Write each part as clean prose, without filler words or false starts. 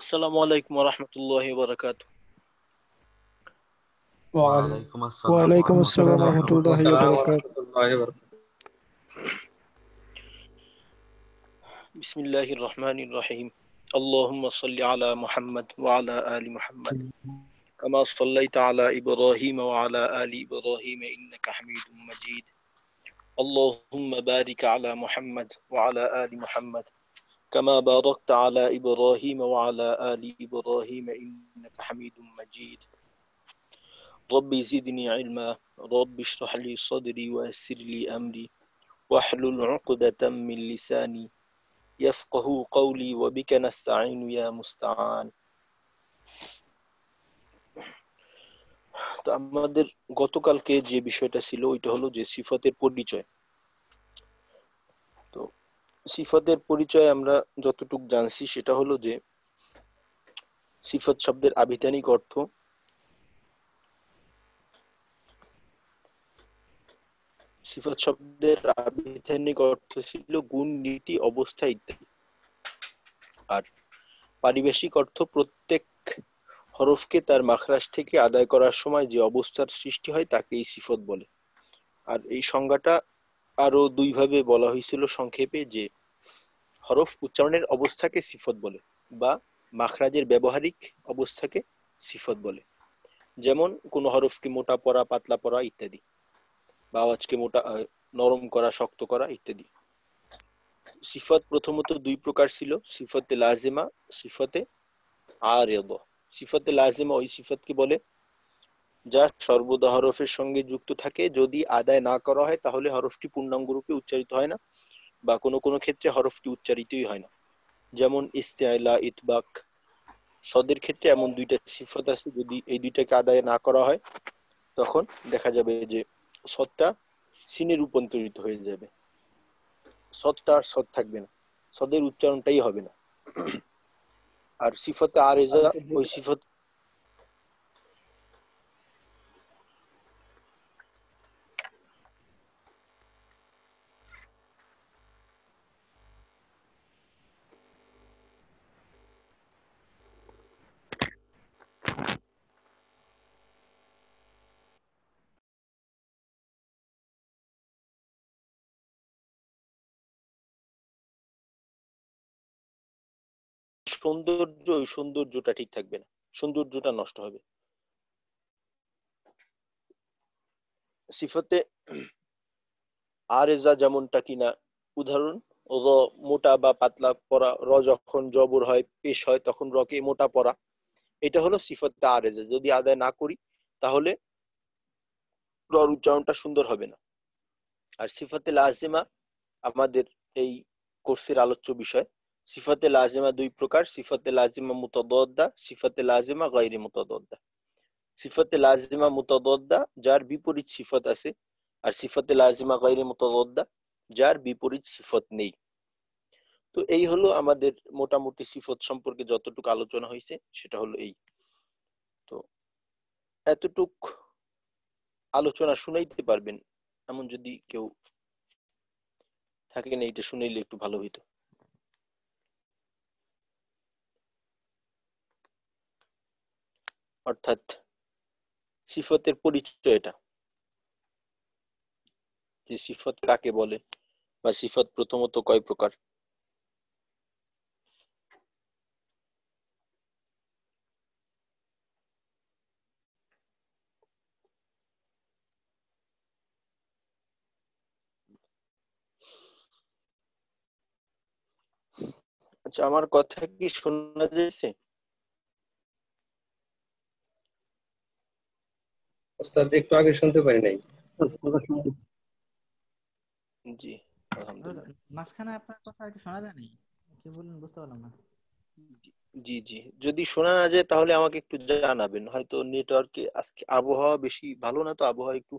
আসসালামু আলাইকুম ওয়া রাহমাতুল্লাহি ওয়া বারাকাতুহু। ওয়ালাইকুম আসসালাম ওয়ালাইকুম আসসালাম ওরহমতুল্লাহ। রহমতুল্লাহি ওয়া আসসালামু বারাকাতুহু। রাহমাতুল্লাহি ওয়া বারাকাতুহু। বিসমিল্লাহির রহমানির রহিম। আল্লাহুম্মা সাল্লি আলা মুহাম্মাদ ওয়া আলা আলি মুহাম্মাদ কামা সাল্লাইতা আলা ইব্রাহিম ওয়া আলা আলি ইব্রাহিম ইন্নাকা হামিদুম মাজিদ। আল্লাহুম্মা বারিক আলা মুহাম্মাদ ওয়া আলা আলি মুহাম্মাদ কামা বারাকতা আলা ইব্রাহিম ওয়া আলা আলি ইব্রাহিম ইন্নাকা হামিদুম মাজিদ। ربي زدني علما رب اشرح لي صدري ويسر لي أمري واحلل عقدة من لساني يفقه قولي وبك نستعين يا مستعان. তো আমাদের গতকালকে যে বিষয়টা ছিল ওইটা হলো যে সিফাতের পরিচয়। তো সিফাতের পরিচয় আমরা যতটুকু জানছি সেটা হলো যে সিফাত শব্দের আবিধানিক অর্থ সিফাত শব্দের আবিধানিক অর্থ ছিল গুণ, নীতি, অবস্থা ইত্যাদি। আর পারিভাষিক অর্থ প্রত্যেক হরফকে তার মাখরাজ থেকে আদায় করার সময় যে অবস্থার সৃষ্টি হয় তাকে এই সিফত বলে। আর এই সংজ্ঞাটা আরো দুই ভাবে বলা হয়েছিল সংক্ষেপে, যে হরফ উচ্চারণের অবস্থাকে সিফত বলে বা মাখরাজের ব্যবহারিক অবস্থাকে সিফত বলে। যেমন কোন হরফকে মোটা পড়া, পাতলা পড়া ইত্যাদি, বা আওয়াজকে মোটা নরম করা, শক্ত করা ইত্যাদি। সিফত প্রথমত দুই প্রকার ছিল, সিফতে লাজিমা, সিফতে আরিদ। সিফতে লাজিমা ওই সিফতকে বলে যা সর্বদা হরফের সঙ্গে যুক্ত থাকে, যদি আদায় না করা হয় তাহলে হরফটি পূর্ণাঙ্গ রূপে উচ্চারিত হয় না বা কোনো কোনো ক্ষেত্রে হরফটি উচ্চারিতই হয় না। যেমন ইস্তেআলা, ইতবাক। সদের ক্ষেত্রে এমন দুইটা সিফত আছে, যদি এই দুইটাকে আদায় না করা হয় তখন দেখা যাবে যে সদটা সিনে রূপান্তরিত হয়ে যাবে, সদটা আর সদ থাকবে না, সদের উচ্চারণটাই হবে না। আর সিফতে আরেজা ওই সিফত সৌন্দর্য, ওই সৌন্দর্যটা ঠিক থাকবে না, সৌন্দর্যটা নষ্ট হবে। সিফতে আরেজা যেমনটা কিনা, উদাহরণ র, মোটা বা পাতলা পড়া, র যখন জবর হয়, পেশ হয়, তখন রকে মোটা পড়া, এটা হলো সিফতে আরেজা। যদি আদায় না করি তাহলে রর উচ্চারণটা সুন্দর হবে না। আর সিফতে লাজিমা আমাদের এই কোর্সের আলোচ্য বিষয়। সিফতে লাজিমা দুই প্রকার, সিফতে লাজিমা মুতাদাদ্দা, সিফতে লাজিমা গায়রি মুতাদাদ্দা। সিফতে লাজিমা মুতাদাদ্দা যার বিপরীত সিফত আছে, আর সিফতে লাজিমা গায়রি মুতাদাদ্দা যার বিপরীত সিফত নেই। তো এই হলো আমাদের মোটামুটি সিফত সম্পর্কে যতটুকু আলোচনা হয়েছে সেটা হলো এই। তো এতটুক আলোচনা শুনাইতে পারবেন এমন যদি কেউ থাকেন, এইটা শুনাইলে একটু ভালো হইতো। অর্থাৎ সিফতের পরিচয়টা, যে সিফত কাকে বলে বা সিফত প্রথমত কয় প্রকার। আচ্ছা, আমার কথা কি শোনা যাচ্ছে? ওস্তাদ একটু আগে শুনতে পারি নাই। জি, আলহামদুলিল্লাহ। মাঝখানে আপনার কথা একটু শোনা যায়নি, কি বললেন বুঝতে পারলাম না। জি জি, যদি শোনা না যায় তাহলে আমাকে একটু জানাবেন, হয়তো নেটওয়ার্কে আজকে আবহাওয়া বেশি ভালো না, তো আবহাওয়া একটু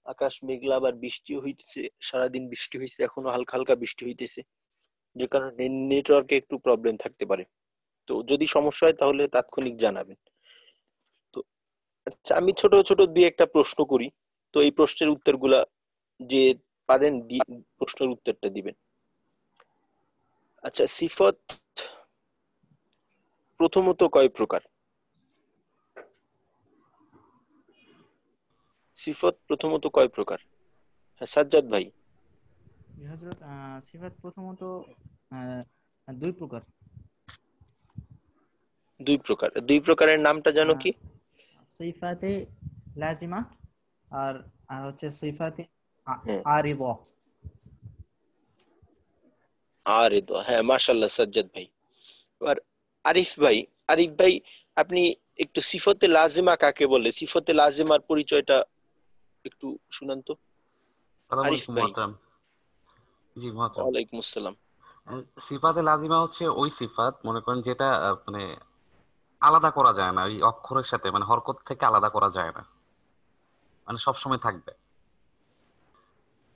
আকাশ মেঘলা, আবার বৃষ্টিও হইতেছে, সারাদিন বৃষ্টি হয়েছে, এখনো হালকা হালকা বৃষ্টি হইতেছে, যে কারণে নেটওয়ার্কে একটু প্রবলেম থাকতে পারে। তো যদি সমস্যা হয় তাহলে তাৎক্ষণিক জানাবেন। তো আচ্ছা, আমি ছোট ছোট দুই একটা প্রশ্ন করি, তো এই প্রশ্নের উত্তরগুলা যে পারেন প্রশ্নের উত্তরটা দিবেন। আচ্ছা, সিফত প্রথমত কয় প্রকার? সিফত প্রথমত কয় প্রকার? হ্যাঁ সাজ্জাদ ভাই। হযরত সিফাত প্রথমত আহ, দুই প্রকার। দুই প্রকার, দুই প্রকারের নামটা জানো আহ, কি? সিফাতে লাজিমা আর আর হচ্ছে সিফাতে হ্যাঁ আরিদা। আরিদা, হ্যাঁ মাশাআল্লাহ সাজ্জাদ ভাই। এবার আরিফ ভাই, আরিফ ভাই আপনি একটু সিফতে লাজিমা কাকে বলে, সিফতে লাজিমার পরিচয়টা একটু শুনান তো আসসালামু আরিফ আলাইকুম ভাই। মহতরম। জি মহতরম। ওয়ালাইকুম আসসালাম। সিফাতে লাজিমা হচ্ছে ওই সিফাত, মনে করেন যেটা মানে আলাদা করা যায় না, ওই অক্ষরের সাথে মানে হরকত থেকে আলাদা করা যায় না, মানে সব সময় থাকবে,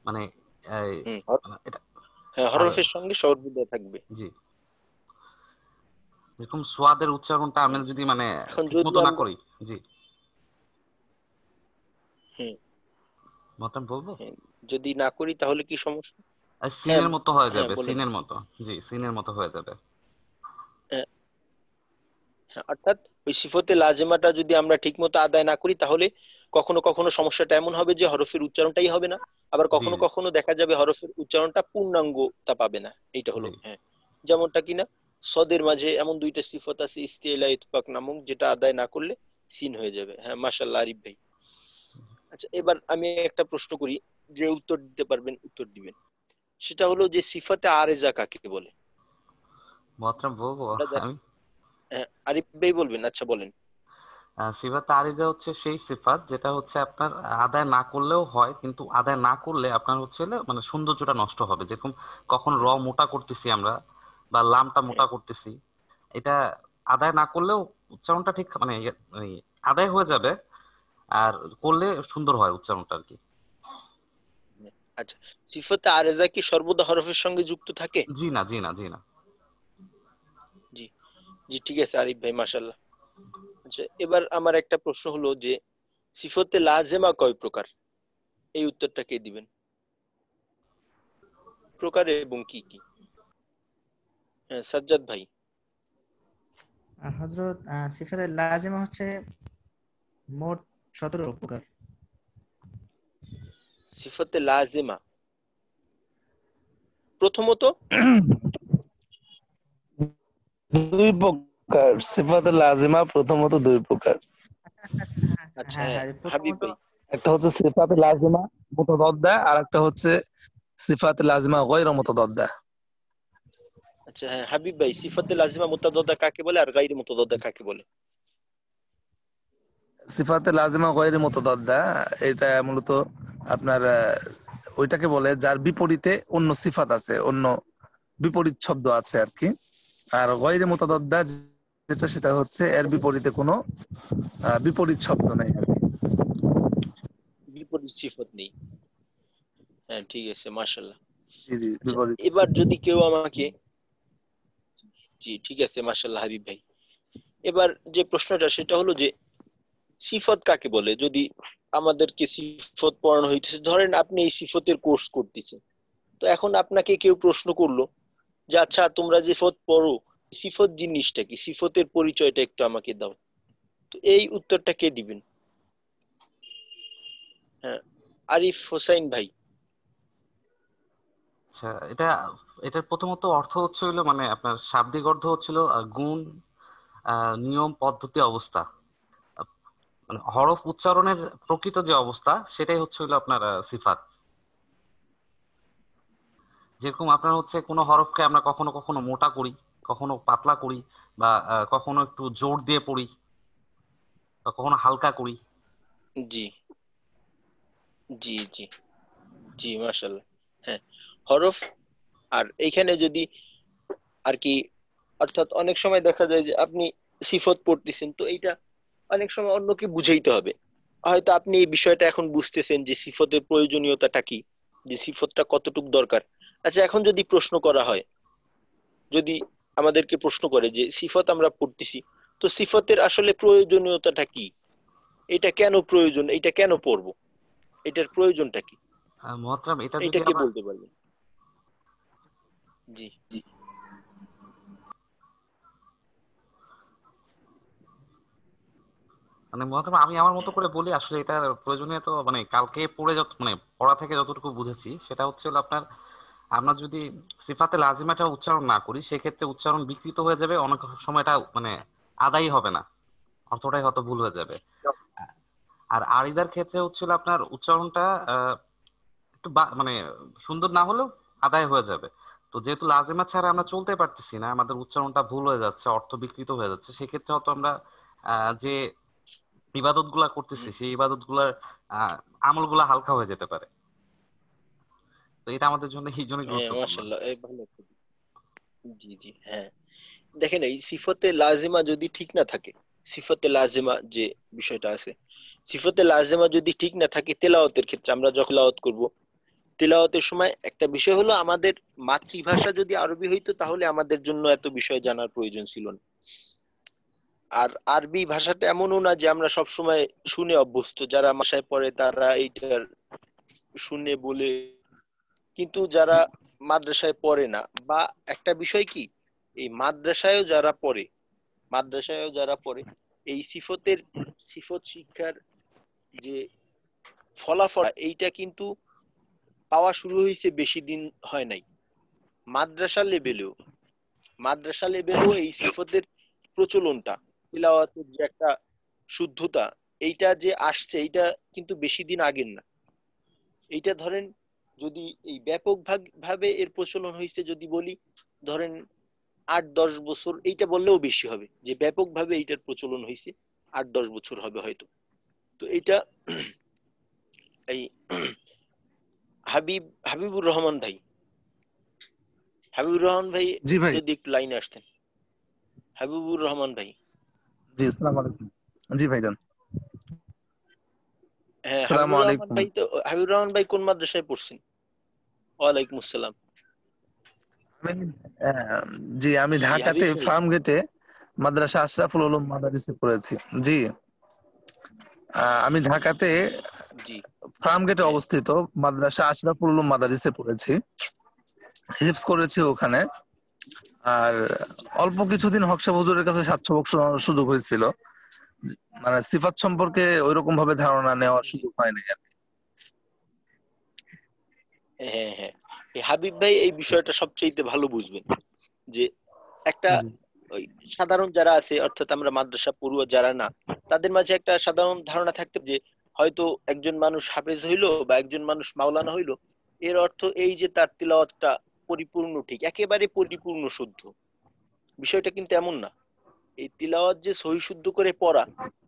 মানে এই, হুম, মানে এটা। হ্যাঁ আর হরফের সঙ্গে সর্বদা থাকবে। জি, যেরকম সোয়াদের উচ্চারণটা আমরা হুম, যদি মানে এখন ঠিক যদি মতো না আমরা, করি। জি হুম, মহতরম বলবো। হ্যাঁ, যদি না করি তাহলে কি সমস্যা? আর হ্যাঁ সিনের মতো হয়ে হ্যাঁ যাবে, বলেন। সিনের মতো। জি, সিনের মতো হয়ে যাবে। হ্যাঁ, হ্যাঁ, অর্থাৎ ওই সিফতে লাজেমাটা যদি আমরা ঠিক মতো আদায় না করি তাহলে কখনো কখনো সমস্যাটা এমন হবে যে হরফের উচ্চারণটাই হবে না, আবার জি কখনো কখনো দেখা যাবে হরফের উচ্চারণটা পূর্ণাঙ্গতা পাবে না। এইটা হলো জি হ্যাঁ, যেমনটা কিনা সদের মাঝে এমন দুইটা সিফত আছে ইস্তিলা ইতফাক নামক, যেটা আদায় না করলে সিন হয়ে যাবে। হ্যাঁ মাশাআল্লাহ আরিফ ভাই। আচ্ছা এবার আমি একটা প্রশ্ন করি, যে উত্তর দিতে পারবেন উত্তর দিবেন। সেটা হলো যে সিফাতে আরেজা কাকে বলে? মহতরম বলবো আমরা আমি। হ্যাঁ, আরিফ ভাই বলবেন, আচ্ছা বলেন। সিফাত তারিজা হচ্ছে সেই সিফাত যেটা হচ্ছে আপনার আদায় না করলেও হয়, কিন্তু আদায় না করলে আপনার হচ্ছে হলে মানে সৌন্দর্যটা নষ্ট হবে। যেরকম কখন র মোটা করতেছি আমরা বা লামটা হ্যাঁ, মোটা করতেছি, এটা আদায় না করলেও উচ্চারণটা ঠিক মানে মানে আদায় হয়ে যাবে, আর করলে সুন্দর হয় উচ্চারণটা আর কি। হ্যাঁ। আচ্ছা, সিফাতে আরেজা কি সর্বদা হরফের সঙ্গে যুক্ত থাকে? জি না, জি না, জি না। জি, জি ঠিক আছে আরিফ ভাই মাশাআল্লাহ। আচ্ছা এবার আমার একটা প্রশ্ন হলো যে সিফতে লাজেমা কয় প্রকার? এই উত্তরটা কে দিবেন, প্রকার এবং কি কি? হ্যাঁ সাজ্জাদ ভাই। হযরত সিফাতে লাজিমা হচ্ছে মোট 17 প্রকার। সিফতে লাজেমা প্রথমত, দুই প্রকার সিফাতে লাজিমা, প্রথমত দুই প্রকার। আচ্ছা হ্যাঁ হ্যাঁ হ্যাঁ হাবিব প্রথমত ভাই। একটা হচ্ছে সিফাতে লাজিমা মুতাদাদ্দা, আর একটা হচ্ছে সিফাতে লাজিমা গায়র মুতাদাদ্দা। আচ্ছা হ্যাঁ হাবিব ভাই, সিফাতে লাজিমা মুতাদাদ্দা কাকে বলে আর গায়রে মুতাদাদ্দা কাকে বলে? সিফাতে লাজিমা গায়র মুতাদাদ্দা এটা মূলত আপনার ওইটাকে বলে যার বিপরীতে অন্য সিফাত আছে, অন্য বিপরীত শব্দ আছে আর কি। আর গায়র মুতাদাদ্দা যেটা, সেটা হচ্ছে এর বিপরীতে কোনো বিপরীত শব্দ নেই আর কি। বিপরীত সিফত নেই। হ্যাঁ ঠিক আছে মাশাআল্লাহ। জি জি, আচ্ছা বিপরীত। এবার যদি কেউ আমাকে, জি ঠিক আছে মাশাআল্লাহ হাবিব ভাই। এবার যে প্রশ্নটা সেটা হলো যে সিফত কাকে বলে? যদি আমাদেরকে সিফত পড়ানো হইতেছে, ধরেন আপনি এই সিফতের কোর্স করতেছেন, তো এখন আপনাকে কেউ প্রশ্ন করলো যে আচ্ছা তোমরা যে সিফত পড়ো, সিফত জিনিসটা কি, সিফতের পরিচয়টা একটু আমাকে দাও, তো এই উত্তরটা কে দিবেন? হ্যাঁ আরিফ হোসাইন ভাই। আচ্ছা, এটা এটার প্রথমত অর্থ হচ্ছে হলো মানে আপনার শাব্দিক অর্থ হচ্ছিল গুণ, নিয়ম, পদ্ধতি, অবস্থা। মানে হরফ উচ্চারণের প্রকৃত যে অবস্থা সেটাই হচ্ছে হলো আপনার সিফাত। যেরকম আপনার হচ্ছে কোনো হরফকে আমরা কখনো কখনো মোটা করি, কখনো পাতলা করি, বা কখনো একটু জোর দিয়ে পড়ি, বা কখনো হালকা করি। জি জি জি, জি মাশাআল্লাহ। হ্যাঁ হরফ, আর এইখানে যদি আর কি, অর্থাৎ অনেক সময় দেখা যায় যে আপনি সিফত পড়তেছেন, তো এইটা অনেক সময় অন্যকে বুঝাইতে হবে। হয়তো আপনি এই বিষয়টা এখন বুঝতেছেন যে সিফতের প্রয়োজনীয়তাটা কি, যে সিফতটা কতটুকু দরকার। আচ্ছা এখন যদি প্রশ্ন করা হয়, যদি আমাদেরকে প্রশ্ন করে যে সিফত আমরা পড়তেছি, তো সিফতের আসলে প্রয়োজনীয়তাটা কি, এটা কেন প্রয়োজন, এটা কেন পড়বো, এটার প্রয়োজনটা কি, মহতরম, এটা এটা যদি কে আমরা বলতে পারবেন? জি মানে আমি আমার মতো করে বলি, আসলে এটার প্রয়োজনীয় তো মানে কালকে পড়ে যত মানে পড়া থেকে যতটুকু বুঝেছি সেটা হচ্ছে হলো আপনার, আমরা যদি সিফাতে লাজিমাটা উচ্চারণ না করি সেক্ষেত্রে উচ্চারণ বিকৃত হয়ে যাবে, অনেক সময় এটা মানে আদায়ই হবে না, অর্থটাই হয়তো ভুল হয়ে যাবে। আর আরিদার ক্ষেত্রে হচ্ছিল আপনার উচ্চারণটা একটু মানে সুন্দর না হলেও আদায় হয়ে যাবে। তো যেহেতু লাজেমা ছাড়া আমরা চলতে পারতেছি না, আমাদের উচ্চারণটা ভুল হয়ে যাচ্ছে, অর্থ বিকৃত হয়ে যাচ্ছে, সেক্ষেত্রে হয়তো আমরা যে ইবাদত গুলা করতেছি সেই ইবাদত গুলার আমল গুলা হালকা হয়ে যেতে পারে। তো এটা আমাদের জন্য এই জন্য হ্যাঁ, গুরুত্বপূর্ণ। মাশাআল্লাহ, এই ভালো। জি জি, হ্যাঁ। দেখেন, এই সিফতে লাজিমা যদি ঠিক না থাকে, সিফতে লাজিমা যে বিষয়টা আছে, সিফতে লাজিমা যদি ঠিক না থাকে তেলাওয়াতের ক্ষেত্রে, আমরা যখন তেলাওয়াত করব, তেলাওয়াতের সময় একটা বিষয় হলো, আমাদের মাতৃভাষা যদি আরবি হইতো তাহলে আমাদের জন্য এত বিষয় জানার প্রয়োজন ছিল না। আর আরবি ভাষাটা এমনও না যে আমরা সব সময় শুনে অভ্যস্ত, যারা ভাষায় পড়ে তারা এইটার শুনে বলে, কিন্তু যারা মাদ্রাসায় পড়ে না, বা একটা বিষয় কি, এই মাদ্রাসায়ও যারা পড়ে, মাদ্রাসায়ও যারা পড়ে, এই সিফত শিক্ষার যে ফলাফল এইটা কিন্তু পাওয়া শুরু হয়েছে বেশি দিন হয় নাই। মাদ্রাসা লেভেলেও মাদ্রাসা লেভেলেও এই সিফতের প্রচলনটা, তিলাওয়াতের যে একটা শুদ্ধতা, এইটা যে আসছে, এইটা কিন্তু বেশি দিন আগের না। এইটা ধরেন, যদি এই ব্যাপক ভাবে এর প্রচলন হয়েছে যদি বলি, ধরেন 8-10 বছর, এইটা বললেও বেশি হবে, যে ব্যাপক ভাবে এইটার প্রচলন হয়েছে 8-10 বছর হবে হয়তো। তো এইটা এই হাবিবুর রহমান ভাই, হাবিবুর রহমান ভাই, জি ভাই। যদি একটু লাইনে আসতেন। হাবিবুর রহমান ভাই। জি, আসসালামু আলাইকুম। জি ভাইজান। হ্যাঁ, আসসালামু হাবিবুর রহমান আলাইকুম। ভাই, তো হাবিবুর রহমান ভাই কোন মাদ্রাসায় পড়ছেন? ওয়ালাইকুম আসসালাম। আমি আহ, জি, আমি জি জি, ঢাকাতে হাবিব ভাই। ফার্ম গেটে মাদ্রাসা আশরাফুল উলুম মাদারিসে পড়েছি। জি, আমি ঢাকাতে জি। ফার্ম গেটে হ্যাঁ অবস্থিত মাদ্রাসা আশরাফুল উলুম মাদারিসে পড়েছি, হিফজ করেছি ওখানে। আর জি। অল্প কিছুদিন হক সাহেব হুজুরের কাছে সাক্ষ্য শোনার সুযোগ হয়েছিল, মানে সিফাত সম্পর্কে ওইরকম ভাবে ধারণা নেওয়ার জি। সুযোগ হয় নাই আর কি। হ্যাঁ হ্যাঁ, এই হাবিব ভাই এই বিষয়টা সবচেয়ে ভালো বুঝবেন, যে একটা জি ওই সাধারণ যারা আছে, অর্থাৎ আমরা মাদ্রাসা পড়ুয়া যারা না, তাদের মাঝে একটা সাধারণ ধারণা থাকতে, যে হয়তো একজন মানুষ হাফেজ হইলো বা একজন মানুষ মাওলানা হইলো, এর অর্থ এই যে তার তিলাওয়াতটা পরিপূর্ণ ঠিক, একেবারে পরিপূর্ণ শুদ্ধ। বিষয়টা কিন্তু এমন না। এই তিলাওয়াত যে সহি শুদ্ধ করে পড়া,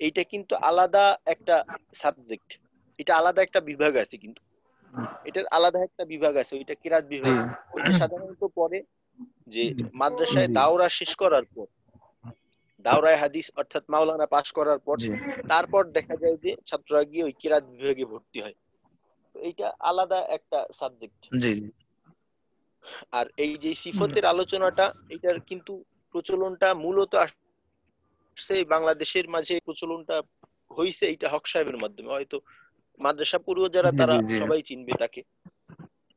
এইটা কিন্তু আলাদা একটা সাবজেক্ট, এটা আলাদা একটা বিভাগ আছে কিন্তু, এটার আলাদা একটা বিভাগ আছে, ওইটা কিরাত জি বিভাগ। ওইটা সাধারণত পড়ে যে মাদ্রাসায় জি দাওরা শেষ করার পর, দাওরায়ে হাদিস অর্থাৎ মাওলানা পাশ করার পর, জি তারপর দেখা যায় যে ছাত্ররা গিয়ে ওই কিরাত বিভাগে ভর্তি হয়। তো এইটা আলাদা একটা সাবজেক্ট। জি আর এই যে সিফতের আলোচনাটা, এটার কিন্তু প্রচলনটা মূলত আসছে বাংলাদেশের মাঝে, এই প্রচলনটা হয়েছে এইটা হক সাহেবের মাধ্যমে। হয়তো মাদ্রাসা পড়ুয়া যারা, জি তারা জি জি সবাই চিনবে তাকে,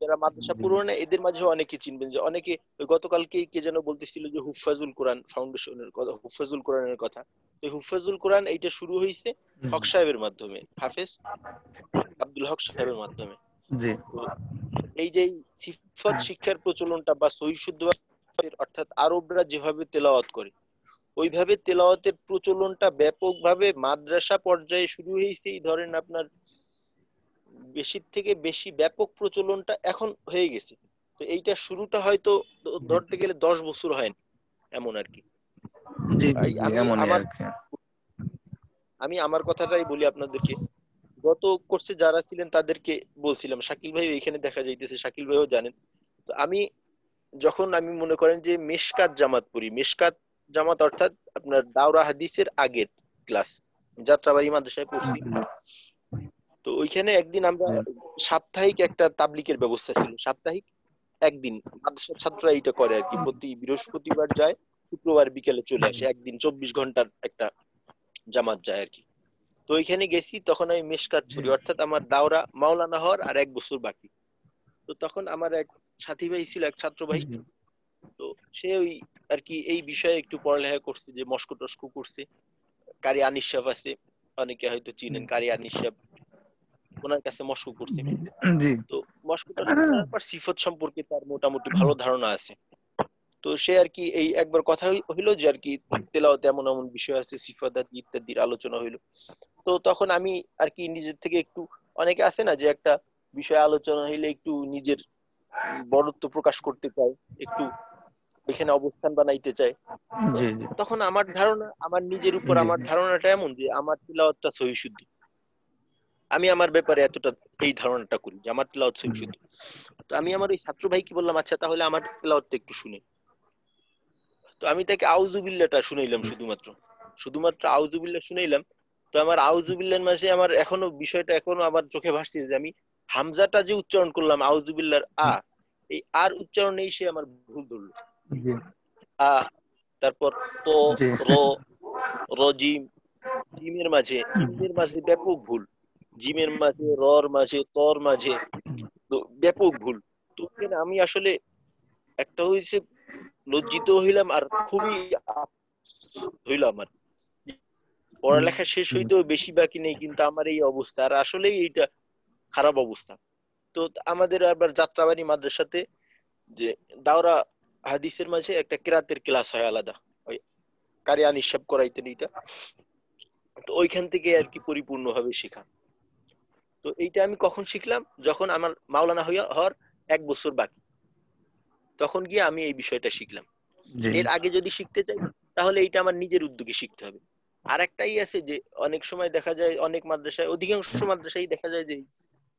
যারা মাদ্রাসা পড়ুয়া না এদের মাঝেও অনেকে চিনবেন, যে অনেকে ওই গতকালকে কে যেন বলতেছিল যে হুফাজুল কোরআন ফাউন্ডেশনের কথা, হুফাজুল কোরআনের কথা। তো হুফাজুল কোরআন এইটা শুরু হয়েছে হক সাহেবের মাধ্যমে, হাফেজ আব্দুল হক সাহেবের মাধ্যমে। জি তো এই যে সিফত শিক্ষার প্রচলনটা বা সহি শুদ্ধ, অর্থাৎ আরবরা যেভাবে তেলাওয়াত করে ওইভাবে তেলাওয়াতের প্রচলনটা ব্যাপকভাবে মাদ্রাসা পর্যায়ে শুরু হয়েছে, এই ধরেন আপনার বেশি থেকে বেশি ব্যাপক প্রচলনটা এখন হয়ে গেছে। তো এইটা শুরুটা হয়তো জি ধরতে গেলে 10 বছর হয়নি, এমন আর কি। জি জি তাই জি, আমি এমনই আমার আর কি। আমি আমার কথাটাই বলি আপনাদেরকে। গত কোর্সে যারা ছিলেন তাদেরকে বলছিলাম, শাকিল ভাই এখানে দেখা যাইতেছে, শাকিল ভাইও জানেন। তো যখন আমি মনে করেন যে মেশকাত জামাত পড়ি, মেশকাত জামাত অর্থাৎ আপনার দাওরা হাদিসের আগের ক্লাস, যাত্রাবাড়ি মাদ্রাসায় পড়ছি। তো ওইখানে একদিন আমরা সাপ্তাহিক একটা তাবলিকের ব্যবস্থা ছিল, সাপ্তাহিক একদিন মাদ্রাসার ছাত্ররা এটা করে আর কি, প্রতি বৃহস্পতিবার যায়, শুক্রবার বিকেলে চলে আসে, একদিন 24 ঘন্টার একটা জামাত যায় আর কি। তো ওইখানে গেছি, তখন আমি মেশকাত জি পড়ি, অর্থাৎ আমার দাওরা মাওলানা হওয়ার আর 1 বছর বাকি। তো তখন আমার এক সাথী ভাই ছিল, এক ছাত্র ভাই। জি তো সে ওই আর কি এই বিষয়ে একটু পড়ালেখা করছে, যে মস্কো টস্কো করছে, কারি আনিশাফ আছে। অনেকে হয়তো চিনেন, কারিয়ানী সাহেব, ওনার কাছে মশক করছে। জি তো মশকটা শোনার পর সিফত সম্পর্কে তার মোটামুটি ভালো ধারণা আছে। তো সে আর কি এই একবার কথা হইলো যে আর কি তেলাওয়াতে এমন এমন বিষয় আছে, সিফাত আদি ইত্যাদির আলোচনা হইলো। তো তখন আমি আর কি নিজের থেকে একটু, অনেকে আছে না যে একটা বিষয় আলোচনা হইলে একটু নিজের বড়ত্ব প্রকাশ করতে চায়, একটু এখানে অবস্থান বানাইতে চায়। তো জি জি তখন আমার ধারণা, আমার নিজের উপর জি আমার ধারণাটা এমন যে আমার তিলাওয়াতটা সহিহ শুদ্ধ। আমি আমার ব্যাপারে এতটা এই ধারণাটা করি যে আমার তিলাওয়াত সহিহ শুদ্ধ। তো আমি আমার ওই ছাত্র ভাইকে বললাম, আচ্ছা তাহলে আমার তিলাওয়াতটা একটু শুনে। তো আমি তাকে আউযুবিল্লাহটা শুনাইলাম, শুধুমাত্র আউযুবিল্লাহ শুনাইলাম। তো আমার আউযুবিল্লাহর মাঝে আমার এখনো বিষয়টা এখনো আমার চোখে ভাসছে যে আমি হামজাটা যে উচ্চারণ করলাম আউযুবিল্লাহর এই আর উচ্চারণেই সে আমার ভুল ধরলো। জি আ, তারপর তো, জি র, রজিম, জিমের মাঝে, ইমের মাঝে ব্যাপক ভুল, জিমের মাঝে, রর মাঝে, তর মাঝে, তো ব্যাপক ভুল। তো এখানে আমি আসলে একটা হয়েছে লজ্জিত হইলাম আর খুবই হইলাম আর পড়ালেখা শেষ হইতেও বেশি বাকি নেই, কিন্তু আমার এই অবস্থা, আর আসলেই এইটা খারাপ অবস্থা। তো আমাদের আবার যাত্রাবাড়ি মাদ্রাসাতে যে দাওরা হাদিসের মাঝে একটা কেরাতের ক্লাস হয় আলাদা, ওই কারিয়ান হিসাব করাইতেন এইটা। তো ওইখান থেকে আর কি পরিপূর্ণভাবে শেখা। তো এইটা আমি কখন শিখলাম, যখন আমার মাওলানা হওয়ার 1 বছর বাকি, তখন গিয়ে আমি এই বিষয়টা শিখলাম। জি এর আগে যদি শিখতে চাই তাহলে এইটা আমার নিজের উদ্যোগে শিখতে হবে। আর একটাই আছে যে অনেক সময় দেখা যায় অনেক মাদ্রাসায়, অধিকাংশ মাদ্রাসায় দেখা যায় যে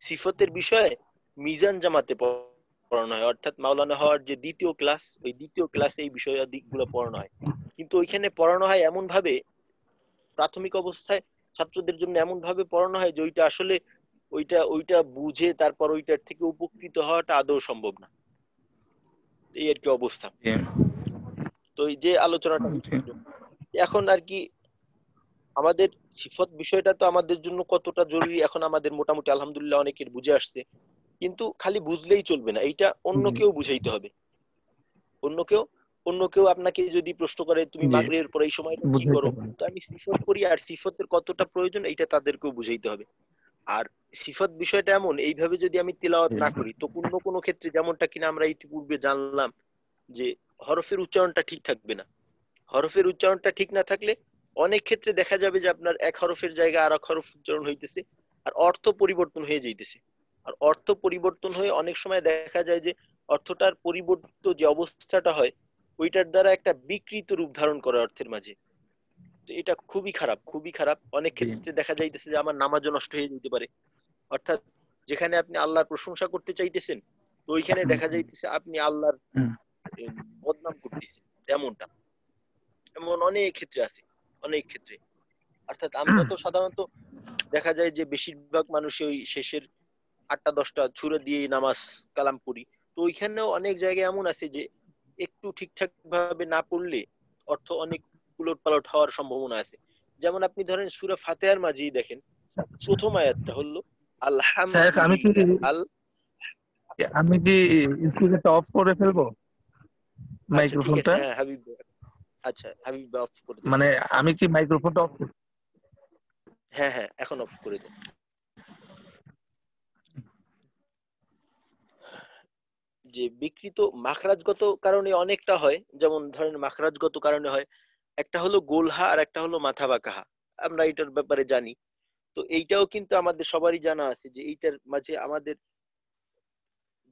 সিফতের বিষয়ে মিজান জামাতে পড়ানো হয়, অর্থাৎ মাওলানা হওয়ার যে দ্বিতীয় ক্লাস, ওই দ্বিতীয় ক্লাসে এই বিষয় দিকগুলো পড়ানো হয়। কিন্তু ওইখানে পড়ানো হয় এমন ভাবে, প্রাথমিক অবস্থায় ছাত্রদের জন্য এমন ভাবে পড়ানো হয় যে ওইটা আসলে ওইটা ওইটা বুঝে তারপর ওইটার থেকে উপকৃত হওয়াটা আদৌ সম্ভব না। এই আর কি অবস্থা। জি তো এই যে আলোচনাটা জি হচ্ছিল এখন আর কি, আমাদের সিফত বিষয়টা তো আমাদের জন্য কতটা জরুরি এখন আমাদের মোটামুটি আলহামদুলিল্লাহ অনেকের বুঝে আসছে। কিন্তু খালি বুঝলেই চলবে না, এইটা অন্য কেউ বুঝাইতে হবে। অন্য কেউ অন্য কেউ আপনাকে যদি প্রশ্ন করে তুমি জি মাগরিবের পর এই সময়টা কি বুঝাইতে করো, পারি তো আমি সিফত করি, আর সিফতের কতটা প্রয়োজন এইটা তাদেরকেও বুঝাইতে হবে। আর সিফত বিষয়টা এমন, এইভাবে যদি আমি তিলাওয়াত জি না করি তো কোনো কোনো ক্ষেত্রে, যেমনটা কিনা আমরা ইতিপূর্বে জানলাম যে হরফের উচ্চারণটা ঠিক থাকবে না। হরফের উচ্চারণটা ঠিক না থাকলে অনেক ক্ষেত্রে দেখা যাবে যে আপনার এক হরফের জায়গায় আর এক হরফ উচ্চারণ হইতেছে, আর অর্থ পরিবর্তন হয়ে যাইতেছে। আর অর্থ পরিবর্তন হয়ে অনেক সময় দেখা যায় যে অর্থটার পরিবর্তিত যে অবস্থাটা হয় ওইটার দ্বারা একটা বিকৃত রূপ ধারণ করে অর্থের মাঝে। তো এটা খুবই খারাপ, খুবই খারাপ। অনেক জি ক্ষেত্রে দেখা যাইতেছে যে আমার নামাজও নষ্ট হয়ে যেতে পারে। অর্থাৎ যেখানে আপনি আল্লাহর প্রশংসা করতে চাইতেছেন, তো ওইখানে দেখা যাইতেছে আপনি আল্লাহর হুম, এম, বদনাম করতেছেন। তেমনটা এমন অনেক ক্ষেত্রে আছে, অনেক ক্ষেত্রে। অর্থাৎ আমরা তো সাধারণত দেখা যায় যে বেশিরভাগ মানুষ ওই শেষের 8টা 10টা সূরা দিয়ে নামাজ কালাম পড়ি। তো ওইখানেও অনেক জায়গায় এমন আছে যে একটু ঠিকঠাক ভাবে না পড়লে অর্থ অনেক উলটপালট হওয়ার সম্ভাবনা আছে। যেমন আপনি ধরেন সূরা ফাতিহার মাঝেই দেখেন প্রথম আয়াতটা হলো শেখ আলহামদুলিল্লাহ আমি কি স্পিকারটা অফ করে ফেলবো আচ্ছা ঠিক আছে, মাইক্রোফোনটা হ্যাঁ হাবিব ভাই। আচ্ছা হাবিব ভাই অফ করে দেন। মানে আমি কি মাইক্রোফোনটা অফ হ্যাঁ হ্যাঁ এখন অফ করে দেন। যে বিকৃত মাখরাজগত কারণে অনেকটা হয়, যেমন ধরেন মাখরাজগত কারণে হয়, একটা হলো গোলহা আর একটা হলো মাথা বাঁকাহা। আমরা এটার ব্যাপারে জানি। তো এইটাও কিন্তু আমাদের সবারই জানা আছে যে এইটার মাঝে আমাদের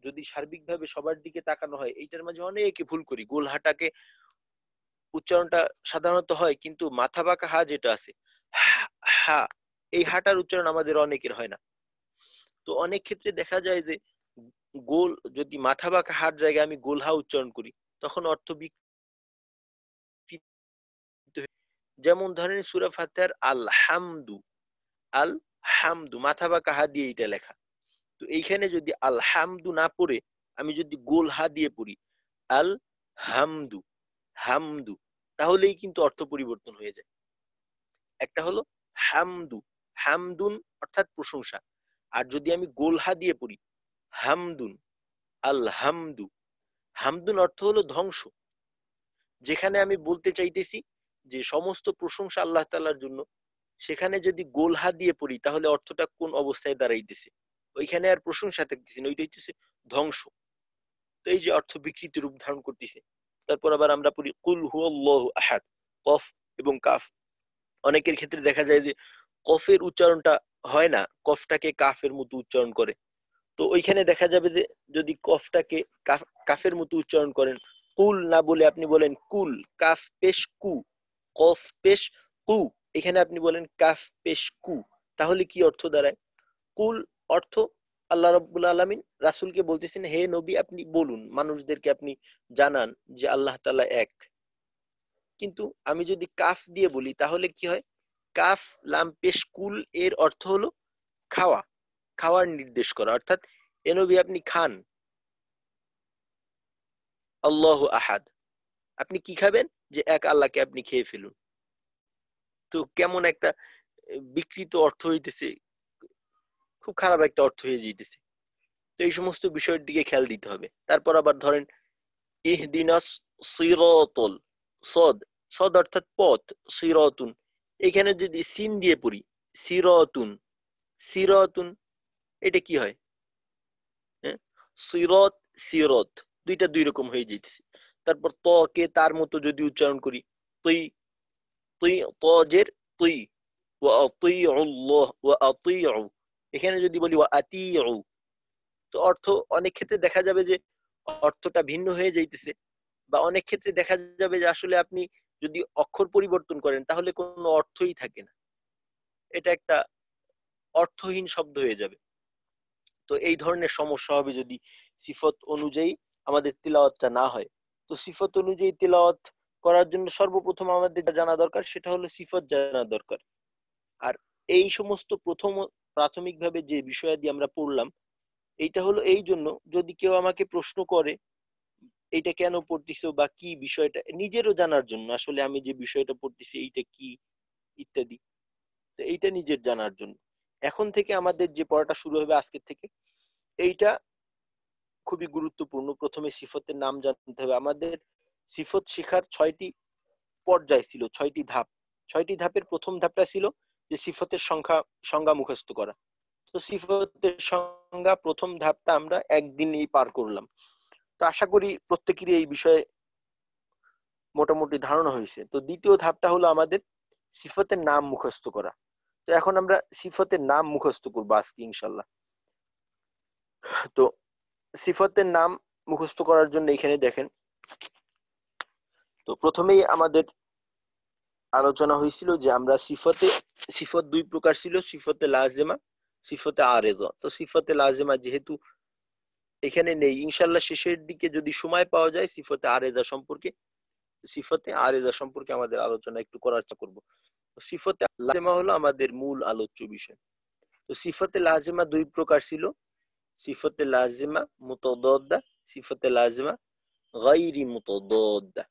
যদি সার্বিকভাবে সবার দিকে তাকানো হয় এইটার মাঝে অনেকে ভুল করি। গোলহাটাকে উচ্চারণটা সাধারণত হয়, কিন্তু মাথা বাঁকা হা যেটা আছে, হা, হা, এই হাটার উচ্চারণ আমাদের অনেকের হয় না। তো অনেক ক্ষেত্রে দেখা যায় যে গোল, যদি মাথা বাঁকা হার জায়গায় আমি গোলহা উচ্চারণ করি তখন অর্থ বিকৃত হয়। যেমন ধরেন সূরা ফাতিহার আলহামদু, আল হামদু মাথা বাঁকা হা দিয়ে এটা লেখা। তো এইখানে যদি আলহামদু না পড়ে আমি যদি গোল হা দিয়ে পড়ি আল হামদু, হামদু, তাহলেই কিন্তু অর্থ পরিবর্তন হয়ে যায়। একটা হলো হামদু, হামদুন অর্থাৎ প্রশংসা। আর যদি আমি গোল হা দিয়ে পড়ি হামদুন, আল হামদু, হামদুন অর্থ হলো ধ্বংস। যেখানে আমি বলতে চাইতেছি যে সমস্ত প্রশংসা আল্লাহ তাআলার জন্য, সেখানে যদি গোলহা দিয়ে পড়ি তাহলে অর্থটা কোন অবস্থায় দাঁড়াইতেছে? ওইখানে আর প্রশংসা থাকতেছে না, ওইটা হচ্ছে ধ্বংস। তো এই যে অর্থ বিকৃতি রূপ ধারণ করতেছে। তারপর আবার আমরা পড়ি কুল হুয়াল্লাহু আহাদ, কফ এবং কাফ। অনেকের ক্ষেত্রে দেখা যায় যে কফের উচ্চারণটা হয় না, কফটাকে কাফের মতো উচ্চারণ করে। তো ওইখানে দেখা যাবে যে যদি কফটাকে কাফের মতো উচ্চারণ করেন, কুল না বলে আপনি বলেন কুল, কাফ পেশ কু, কফ পেশ কু, এখানে আপনি বলেন কাফ পেশ কু, তাহলে কি অর্থ দাঁড়ায়? কুল অর্থ আল্লাহ রাব্বুল আলামিন রাসূলকে বলতেছেন, হে নবী আপনি বলুন, মানুষদেরকে আপনি জানান যে আল্লাহ তাআলা এক। কিন্তু আমি যদি কাফ দিয়ে বলি তাহলে কি হয়? কাফ লাম পেশ কুল এর অর্থ হলো খাওয়া, খাওয়ার নির্দেশ করা, অর্থাৎ এ নবী আপনি খান। আল্লাহু আহাদ, আপনি কি খাবেন? যে এক আল্লাহকে আপনি খেয়ে ফেলুন। তো কেমন একটা বিকৃত অর্থ হইতেছে, খুব খারাপ একটা অর্থ হয়ে যাইতেছে। তো এই সমস্ত বিষয়ের দিকে খেয়াল দিতে হবে। তারপর আবার ধরেন ইহদিনাস সিরাতুল, সদ, সদ অর্থাৎ পথ, সিরাতুন, এখানে যদি সিন দিয়ে পড়ি সিরাতুন, সিরাতুন, এটা কি হয়? হ্যাঁ, সিরাত সিরাত, দুইটা দুই রকম হয়ে যাইতেছে। তারপর ত কে তার মতো যদি উচ্চারণ করি, তুই, তুই তজের তুই, ওয়া আতিউল্লাহ ওয়া আতিউ, এখানে যদি বলি ওয়া আতিউ, তো অর্থ অনেক ক্ষেত্রে দেখা যাবে যে অর্থটা ভিন্ন হয়ে যাইতেছে, বা অনেক ক্ষেত্রে দেখা যাবে যে আসলে আপনি যদি অক্ষর পরিবর্তন করেন তাহলে কোনো অর্থই থাকে না, এটা একটা অর্থহীন শব্দ হয়ে যাবে। তো এই ধরনের সমস্যা হবে যদি সিফত অনুযায়ী আমাদের তিলাওয়াতটা না হয়। তো সিফত অনুযায়ী তিলাওয়াত করার জন্য সর্বপ্রথম আমাদের যা জানা দরকার সেটা হলো সিফত জানা দরকার। আর এই সমস্ত প্রাথমিকভাবে যে বিষয়াদি আমরা পড়লাম, এইটা হলো এই জন্য যদি কেউ আমাকে প্রশ্ন করে এইটা কেন পড়তেছো বা কি বিষয়টা, নিজেরও জানার জন্য আসলে আমি যে বিষয়টা পড়তেছি এইটা কি ইত্যাদি। তো এইটা নিজের জানার জন্য। এখন থেকে আমাদের যে পড়াটা শুরু হবে আজকের থেকে, এইটা খুবই গুরুত্বপূর্ণ। প্রথমে সিফতের নাম জানতে হবে। আমাদের সিফত শেখার 6টি পর্যায় ছিল, 6টি ধাপ। 6টি ধাপের প্রথম ধাপটা ছিল যে সিফতের সংজ্ঞা মুখস্থ করা। তো সিফতের সংজ্ঞা প্রথম ধাপটা আমরা একদিনেই পার করলাম। তো আশা করি প্রত্যেকেরই এই বিষয়ে মোটামুটি ধারণা হয়েছে। তো দ্বিতীয় ধাপটা হলো আমাদের সিফতের নাম মুখস্থ করা। তো এখন আমরা সিফতের নাম মুখস্থ করবো আজকে ইনশাল্লাহ। তো সিফতের নাম মুখস্থ করার জন্য এখানে দেখেন, তো প্রথমেই আমাদের আলোচনা হয়েছিল যে আমরা সিফত দুই প্রকার ছিল, সিফতে লাজেমা, সিফতে আরেজা। তো সিফতে লাজেমা যেহেতু এখানে নেই, ইনশাল্লাহ শেষের দিকে যদি সময় পাওয়া যায় সিফতে আরেজা সম্পর্কে আমাদের আলোচনা একটু করার চেষ্টা করবো। সিফতে লাজেমা হলো আমাদের মূল আলোচ্য বিষয়। তো সিফতে লাজেমা দুই প্রকার ছিল, সিফতে লাজেমা মুতাদাদ্দা, সিফতে লাজেমা গায়রি মুতাদাদ্দা।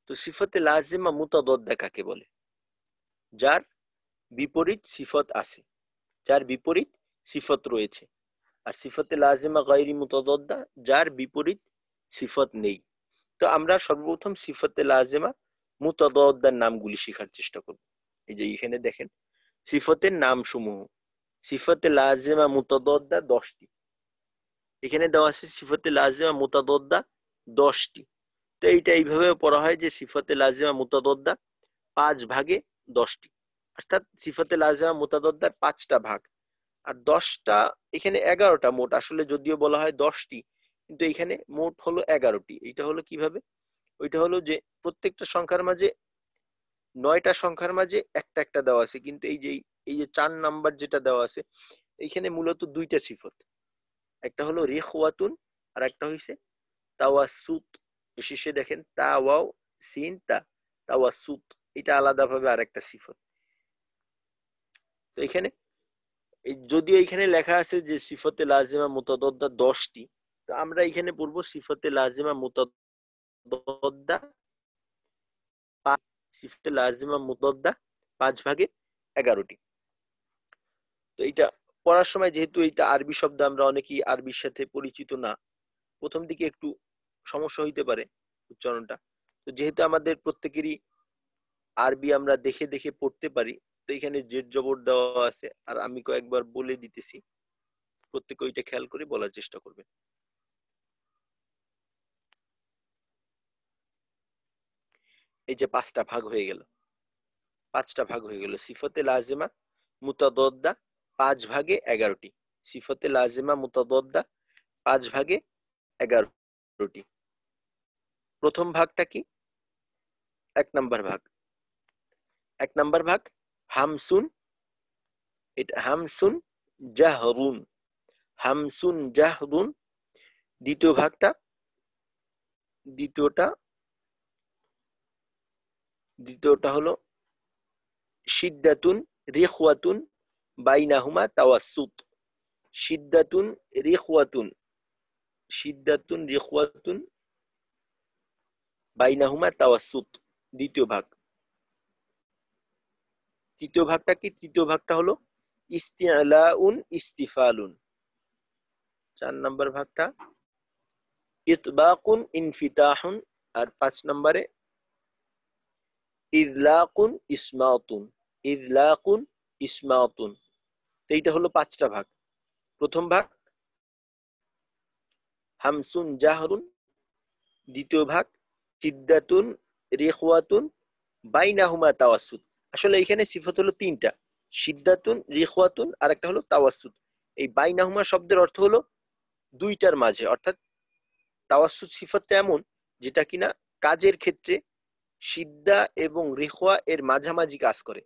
তো সিফতে লাজেমা মুতাদাদ্দা কাকে বলে? যার বিপরীত সিফত আছে, যার বিপরীত সিফত রয়েছে। আর সিফতে লাজেমা গায়রি মুতাদাদ্দা, যার বিপরীত সিফত নেই। তো আমরা সর্বপ্রথম সিফতে লাজেমা মুতাদাদ্দার নামগুলি শেখার চেষ্টা করব। এই যে এখানে দেখেন সিফতের নাম সমূহ, সিফতে লাজেমা মুতাদাদ্দা 10টি, এখানে দেওয়া আছে সিফতে লাজেমা মুতাদাদ্দা 10টি। তো এইটা এইভাবে পড়া হয় যে সিফতে লাজেমা মুতাদাদ্দা 5 ভাগে 10টি, অর্থাৎ সিফতে লাজেমা মুতাদাদ্দার 5টা ভাগ। আর 10টা, এখানে 11টা মোট, আসলে যদিও বলা হয় 10টি কিন্তু এখানে মোট হলো 11টি। এইটা হলো কিভাবে? ওইটা হলো যে প্রত্যেকটা সংখ্যার মাঝে 9টা সংখ্যার মাঝে একটা একটা দেওয়া আছে, কিন্তু এই যে 4 নাম্বার যেটা দেওয়া আছে এখানে মূলত দুইটা সিফত, একটা হলো রিখওয়াতুন আর একটা হইছে তাওয়াসুত। শেষে দেখেন তা ওয়াও সিন তা, তাওয়াসুত, এটা আলাদাভাবে আরেকটা সিফত। তো এখানে যদিও এখানে লেখা আছে যে সিফতে লাজিমা মুতাদাদ্দা 10টি, তো আমরা এখানে পড়বো সিফতে লাজিমা মুতাদাদ্দা, সিফতে লাজিমা মুতাদাদ্দা 5 ভাগে 11টি। তো এটা পড়ার সময় যেহেতু এটা আরবি শব্দ, আমরা অনেকেই আরবির সাথে পরিচিত না, প্রথম দিকে একটু সমস্যা হইতে পারে উচ্চারণটা। তো যেহেতু আমাদের প্রত্যেকেরই আরবি আমরা দেখে দেখে পড়তে পারি, তো এখানে জেড জবর দেওয়া আছে, আর আমি কয়েকবার বলে দিতেছি, প্রত্যেকে ওইটা খেয়াল করে বলার চেষ্টা করবেন। এই যে পাঁচটা ভাগ হয়ে গেল, সিফতে লাজিমা মুতাদদ্দা 5 ভাগে 11টি, সিফতে লাজিমা মুতাদদ্দা 5 ভাগে 11টি। প্রথম ভাগটা কি? 1 নাম্বার ভাগ। 1 নাম্বার ভাগ হামসুন, এটা হামসুন জাহরুন, হামসুন জাহরুন। দ্বিতীয়টা হলো শিদ্দাতুন রিখওয়াতুন বাইনাহুমা তাওয়াসসুত, শিদ্দাতুন রিখওয়াতুন বাইনাহুমা তাওয়াসসুত, দ্বিতীয় ভাগ। তৃতীয় ভাগটা কি? তৃতীয় ভাগটা হলো ইস্তিআলাউন ইস্তিফালুন। 4 নাম্বার ভাগটা ইতবাকুন ইনফিতাহুন, আর 5 নম্বরে ইযলাকুন ইসমাতুন। তো এইটা হলো 5টা ভাগ। প্রথম ভাগ হামসুন জাহরুন, দ্বিতীয় ভাগ শিদ্দাতুন রিখওয়াতুন বাইনাহুমা তাওয়াসসুত। আসলে এখানে সিফত হলো 3টা, শিদ্দাতুন রিখওয়াতুন আর একটা হলো তাওয়াসসুত। এই বাইনাহুমা শব্দের অর্থ হলো 2টার মাঝে, অর্থাৎ তাওয়াসসুত সিফতটা এমন যেটা কিনা কাজের ক্ষেত্রে শিদ্দা এবং রিখওয়া এর মাঝামাঝি কাজ করে,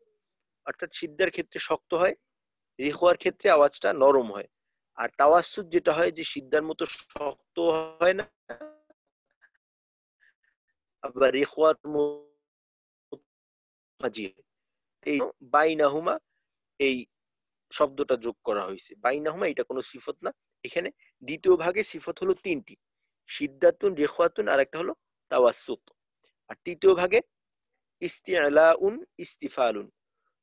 অর্থাৎ শিদ্দার ক্ষেত্রে শক্ত হয়, রিখওয়ার ক্ষেত্রে আওয়াজটা নরম হয়। আর তাওয়াসসুত যেটা হয় যে সিদ্ধার মতো শক্ত হয় না, আবার রিখওয়ার মাঝি। এই বাইনাহুমা এই শব্দটা যোগ করা হয়েছে। বাইনাহুমা এটা কোনো সিফত না। এখানে দ্বিতীয় ভাগে সিফত হলো 3টি, শিদ্দাতুন রিখওয়াতুন আর একটা হলো তাওয়াসসুত। আর তৃতীয় ভাগে ইস্তিআলাউন ইস্তিফালুন।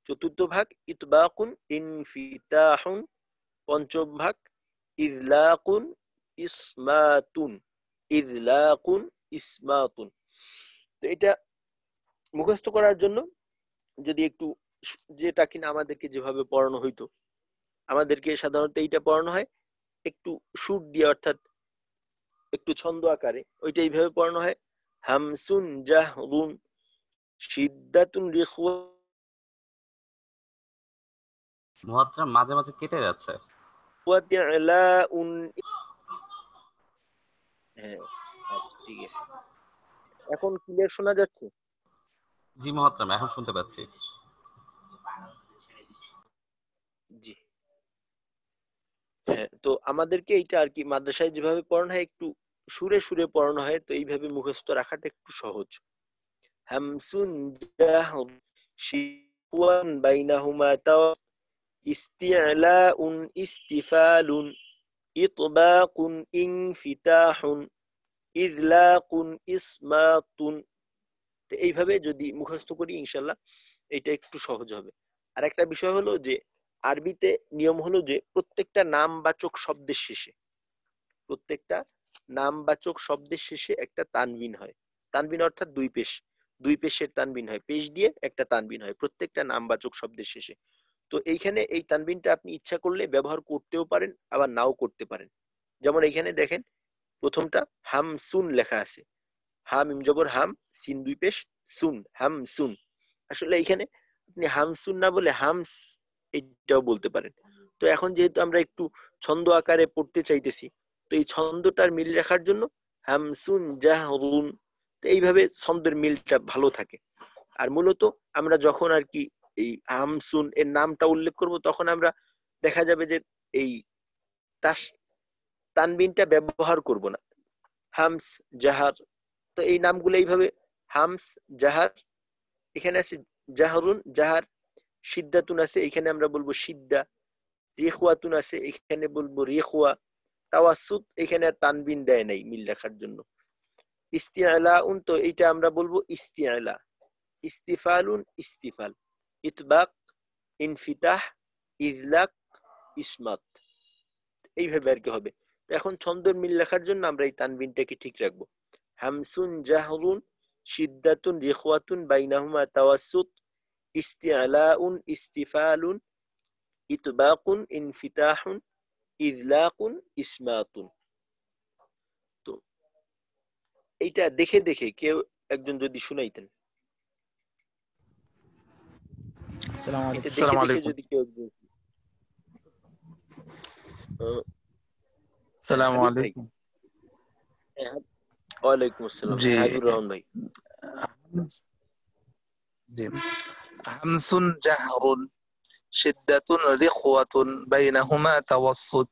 চতুর্থ ভাগ ইতবাকুন ইনফিতাহুন। পঞ্চম ভাগ ইযলাকুন ইসমাতুন। তো এটা মুখস্থ করার জন্য যদি একটু, যেটা কিনা আমাদেরকে যেভাবে পড়ানো হইতো, আমাদেরকে সাধারণত এইটা পড়ানো হয় একটু সুর দিয়ে, অর্থাৎ একটু ছন্দ আকারে, ওইটা এইভাবে পড়ানো হয় হামসুন জাহরুন শিদ্দাতুন রিখওয়া। মুহাত্তারাম মাঝে মাঝে কেটে যাচ্ছে। হ্যাঁ, আচ্ছা ঠিক আছে। এখন ক্লিয়ার শোনা যাচ্ছে? জি মুহাত্তারাম, এখন শুনতে পাচ্ছি। জি হ্যাঁ, তো আমাদেরকে এইটা আর কি মাদ্রাসায় যেভাবে পড়ানো হয় একটু সুরে সুরে পড়ানো হয়, তো এইভাবে মুখস্থ রাখাটা একটু সহজ। হামসুন জাহর শিওয়ান বাইনাহুমা তাও ইস্তিআলাউন ইস্তিফালুন ইতবাকুন ইনফিতাহুন ইযলাকুন ইসমাতুন। তো এইভাবে যদি মুখস্থ করি ইনশাআল্লাহ এটা একটু সহজ হবে। আর একটা বিষয় হলো যে আরবিতে নিয়ম হলো যে প্রত্যেকটা নামবাচক শব্দের শেষে একটা তানবিন হয়। তানবিন অর্থাৎ দুই পেশের তানবিন হয়, পেশ দিয়ে একটা তানবিন হয় প্রত্যেকটা নামবাচক শব্দের শেষে। তো এইখানে এই তানবিনটা আপনি ইচ্ছা করলে ব্যবহার করতেও পারেন, আবার নাও করতে পারেন। যেমন এইখানে দেখেন প্রথমটা হামসুন লেখা আছে, হা মিম জবর হাম, সিন 2 পেশ, সুন, হামসুন। আসলে এইখানে আপনি হামসুন না বলে হামস এটাও বলতে পারেন। তো এখন যেহেতু আমরা একটু ছন্দ আকারে পড়তে চাইতেছি, তো এই ছন্দটার মিল রাখার জন্য হামসুন জাহরুন, তো এইভাবে ছন্দের মিলটা ভালো থাকে। আর মূলত আমরা যখন আর কি এই হামসুন এর নামটা উল্লেখ করব, তখন আমরা দেখা যাবে যে এই তানবিনটা ব্যবহার করব না, হামস জাহার। তো এই নামগুলো এইভাবে হামস জাহার, এখানে আছে জাহরুন জাহার, সিদ্দাতুন আছে এখানে আমরা বলবো সিদ্দা, রিখওয়াতুন আছে এখানে বলবো রিখওয়া, তাওয়াসসুত এখানে তানবিন দেয় নাই মিল রাখার জন্য। ইস্তিআলাউন তো এটা আমরা বলবো ইস্তিআলা, ইস্তিফালুন ইস্তিফাল, ইতবাক ইনফিতাহ ইযলাক ইসমাত, এইভাবে আর কি হবে। তো এখন ছন্দের মিল রাখার জন্য আমরা এই তানবিনটাকে ঠিক রাখবো। হামসুন জাহরুন শিদ্দাতুন রিখওয়াতুন বাইনাহুমা তাওয়াসসুত ইস্তিআলাউন, ইস্তিফালুন, ইতবাকুন, ইনফিতাহুন, ইযলাকুন, ইসমাতুন। তো এইটা দেখে দেখে কেউ একজন যদি শুনাইতেন, আসসালামু এটা আলাইকুম। দেখে আসসালামু দেখে আলাইকুম। যদি কেউ একজন আহ, আসসালামু হাবিব ভাই। আলাইকুম। হ্যাঁ, ওয়ালাইকুম আসসালাম। জি, হ্যাঁ, হাবিবুর রহমান ভাই। জি। হামসুন জাহরুন শিদ্দাতুন রিখওয়াতুন বাইনাহুমা তাওয়াসসুত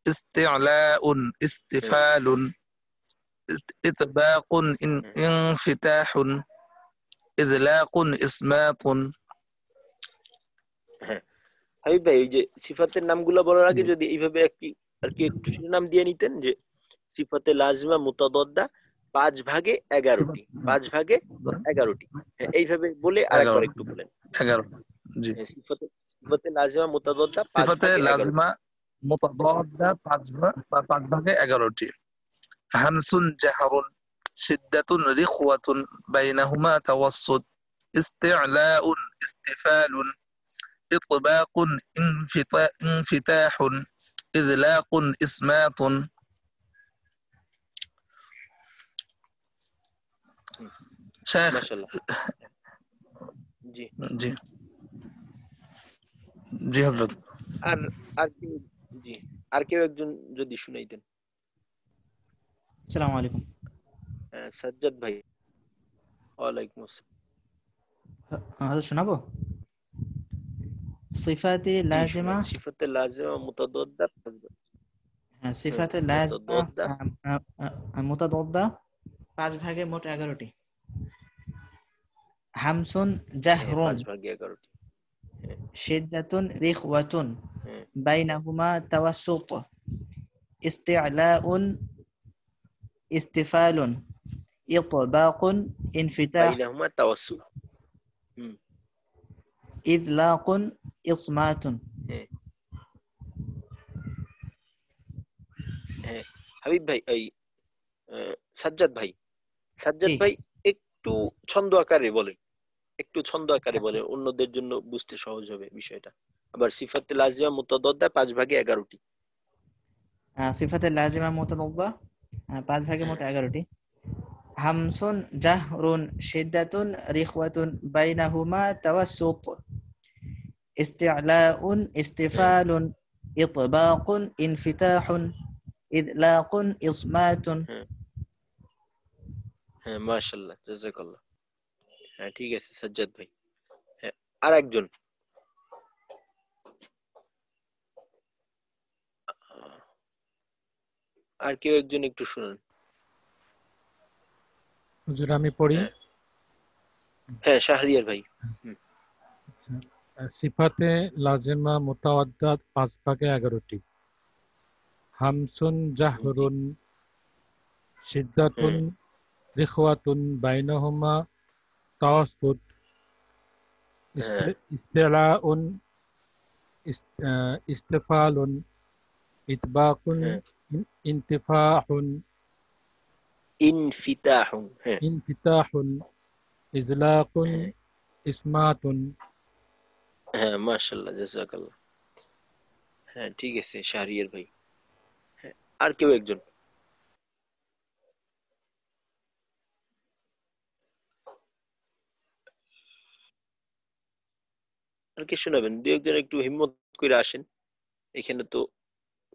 ইস্তি'লাউন হ্যাঁ, ইস্তিফালুন ইতবাকুন হ্যাঁ, ইনফিতাহুন ইযলাকুন ইসমাতুন। হ্যাঁ। হাবিব ভাই, ওই যে সিফাতের নামগুলো বলার আগে জি। যদি এইভাবে একটু শিরোনাম দিয়ে নিতেন যে সিফাতে লাজিমা মুতাদাদ্দা ৫ ভাগে ১১টি, ৫ ভাগে ১১টি। হ্যাঁ, এইভাবে বলে আরেকবার 11, একটু বলেন। 11। জি। হ্যাঁ, সিফাতে লাজিমা মুতাদাদ্দা ৫ সিফাতে ভাগে ১১টি। লাজিমা মুতাদাদ্দা ৫ ভাগে 11টি। হামসুন জাহরুন শিদ্দাতুন রিখওয়াতুন বাইনাহুমা তাওয়াসসুত ইস্তি'লাউন ইস্তিফালুন ইতবাকুন ইনফিতাহুন ইযলাকুন ইসমাতুন। হুম, শেখ। মাশাআল্লাহ। জি। জি, জি হযরত। আর আর কেউ, জি, আর কেউ একজন যদি শুনাইতেন। আসসালামু আলাইকুম। সাজ্জাদ ভাই। ওয়ালাইকুম আসসালাম। হ্যালো, শোনাবো? সিফাতে জি, লাজিমা, শুনান। সিফাতে লাজিমা মুতাদাদ্দা হ্যাঁ, হুম, সিফাতে লাজিমা মুতাদাদ্দা মুতাদাদ্দা ৫ ভাগে মোট 11টি। হামসুন হ্যাঁ, জাহরুন ৫ ভাগে ১১টি। হ্যাঁ, শিদ্দাতুন রিখওয়াতুন হ্যাঁ, বাইনাহুমা তাওয়াসসুত ইস্তি'লাউন ইস্তিফালুন ইতবাকুন ইনফিতাহ বাইনাহুমা তাওয়াসসুত। হুম, ইযলাকুন ইসমাতুন। হ্যাঁ, হ্যাঁ। হাবিব ভাই, এই সাজ্জাদ ভাই, জি, সাজ্জাদ ভাই, একটু ছন্দ আকারে বলেন, একটু ছন্দ আকারে বলেন, অন্যদের জন্য বুঝতে সহজ হবে বিষয়টা। আবার সিফাতে লাজিমা মুতাদাদ্দা ৫ ভাগে ১১টি। সিফাতে লাজিমা মুতাদাদ্দা ৫ ভাগে হ্যাঁ, মোট 11টি। হামসুন জাহরুন শিদ্দাতুন রিখওয়াতুন বাইনাহুমা তাওয়াসসুত ইস্তি'লাউন হ্যাঁ, ইস্তিফালুন ইতবাকুন ইনফিতাহুন ইযলাকুন ইসমাতুন। হ্যাঁ, হ্যাঁ, মাশাআল্লাহ, জাযাকাল্লাহ। হ্যাঁ, ঠিক আছে সাজ্জাদ ভাই। হ্যাঁ, আর একজন আর কেউ একজন একটু শুনুন। হুজুর আমি পড়ি। হ্যাঁ, হ্যাঁ, শাহরিয়ার ভাই। হুম, আচ্ছা, সিফাতে লাজেমা মুতাওয়াদ্দাত ৫ ভাগে ১১টি। হামসুন জি, জাহরুন শিদ্দাতুন হ্যাঁ, রিখওয়াতুন বাইনাহুমা তাওয়াসসুত হ্যাঁ, ইস্তিলাউন ইস্তিফালুন ইতবাকুন হ্যাঁ, ইনতিফাহুন ইনফিতাহুন। হ্যাঁ, ইনফিতাহুন ইজলাকুন হ্যাঁ, ইসমাতুন। হ্যাঁ, মাশাআল্লাহ, জাযাকাল্লাহ। হ্যাঁ, ঠিক আছে শাহরিয়ার ভাই। হ্যাঁ, আর কেউ একজন। আর কে শোনাবেন? দুই একজন একটু হিম্মত করে আসেন। এখানে তো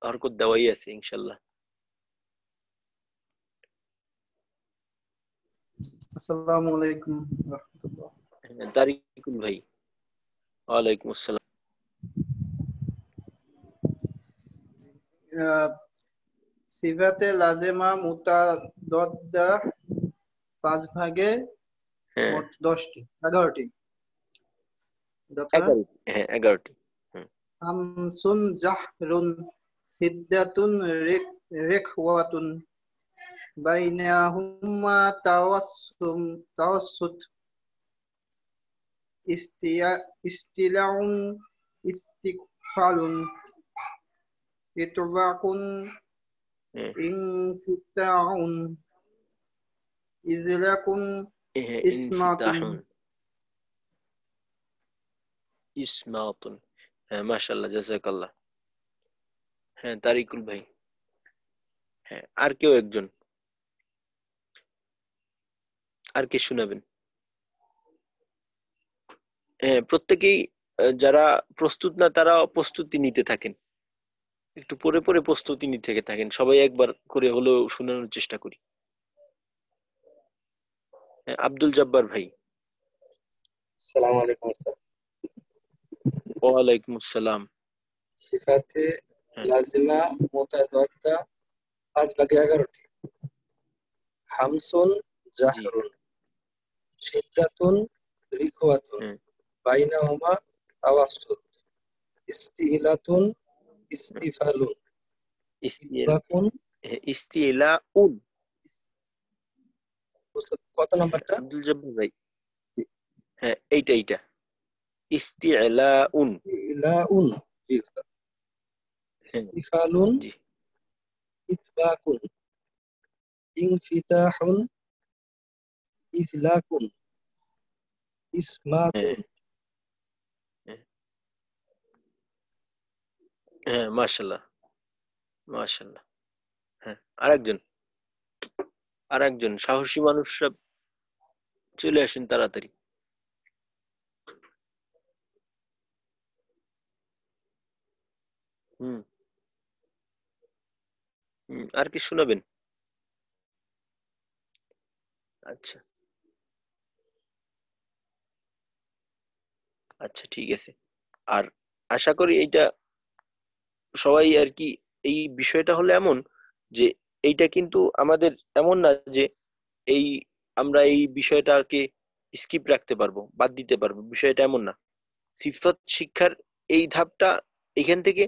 হরকত দেওয়াই আছে ইনশাল্লাহ। আসসালামু আলাইকুম রাহমাতুল্লাহ। হ্যাঁ, তারিকুল ভাই। ওয়ালাইকুম আসসালাম। সিফাতে লাজেমা মুতাদাদ্দা ৫ ভাগে হ্যাঁ, মোট ১০টি ১১টি যথা ১১টি। হ্যাঁ, ১১টি। হুম, হামসুন জাহরুন সিদ্দাতুন রিখওয়াতুন বাইনাহুম্মা তাওয়াসসুত ইস্তিলাউন ইস্তিগফালুন ইতবাকুন হ্যাঁ, ইনফিতাউন ইযলাকুন হ্যাঁ, ইসমাতুন। ইনফিতাহুন। ইসমাতুন। হ্যাঁ, মাশাআল্লাহ, জাযাকাল্লাহ। হ্যাঁ, তারিকুল ভাই। হ্যাঁ, আর কেউ একজন, আর কে শোনাবেন? হ্যাঁ, প্রত্যেকেই যারা প্রস্তুত না তারা প্রস্তুতি নিতে থাকেন, একটু পরে পরে প্রস্তুতি নিতে থাকেন, সবাই একবার করে হলেও শোনানোর চেষ্টা করি। হ্যাঁ, আব্দুল জব্বার ভাই। আসসালামু আলাইকুম ওস্তাদ। ওয়ালাইকুম আসসালাম। সিফাতে হ্যাঁ, লাজিমা মুতাদাদ্দা 5 ভাগে 11টি। হামসুন জি। জাহরুন, শিদ্দাতুন রিখওয়াতুন, হ্যাঁ, বাইনাহুমা তাওয়াসসুত, ইস্তিলাতুন ইস্তিফালুন, ইস্তিল ইতবাকুন। ইস্তিলা উন। ওস্তাদ কত হ্যাঁ, নাম্বারটা? আব্দুল জব্বার ভাই। হ্যাঁ, এইটা ইস্তিলা উন। ইলাউন। জি ওস্তাদ। হ্যাঁ, ইস্তিফালুন, জি। ইতবাকুন, ইনফিতাহুন, ইফলাকুন, হ্যাঁ, ইসমাতুন। হ্যাঁ, হ্যাঁ, মাশাআল্লাহ, মাশাআল্লাহ। হ্যাঁ, আরেকজন সাহসী মানুষরা চলে আসেন তাড়াতাড়ি। হুম, আর কি শোনাবেন? আচ্ছা, আচ্ছা, ঠিক আছে। আর আশা করি এইটা সবাই আর কি, এই বিষয়টা হলো এমন যে এইটা কিন্তু আমাদের এমন না যে এই আমরা এই বিষয়টাকে স্কিপ রাখতে পারবো, বাদ দিতে পারবো, বিষয়টা এমন না। সিফাত শিক্ষার এই ধাপটা, এখান থেকে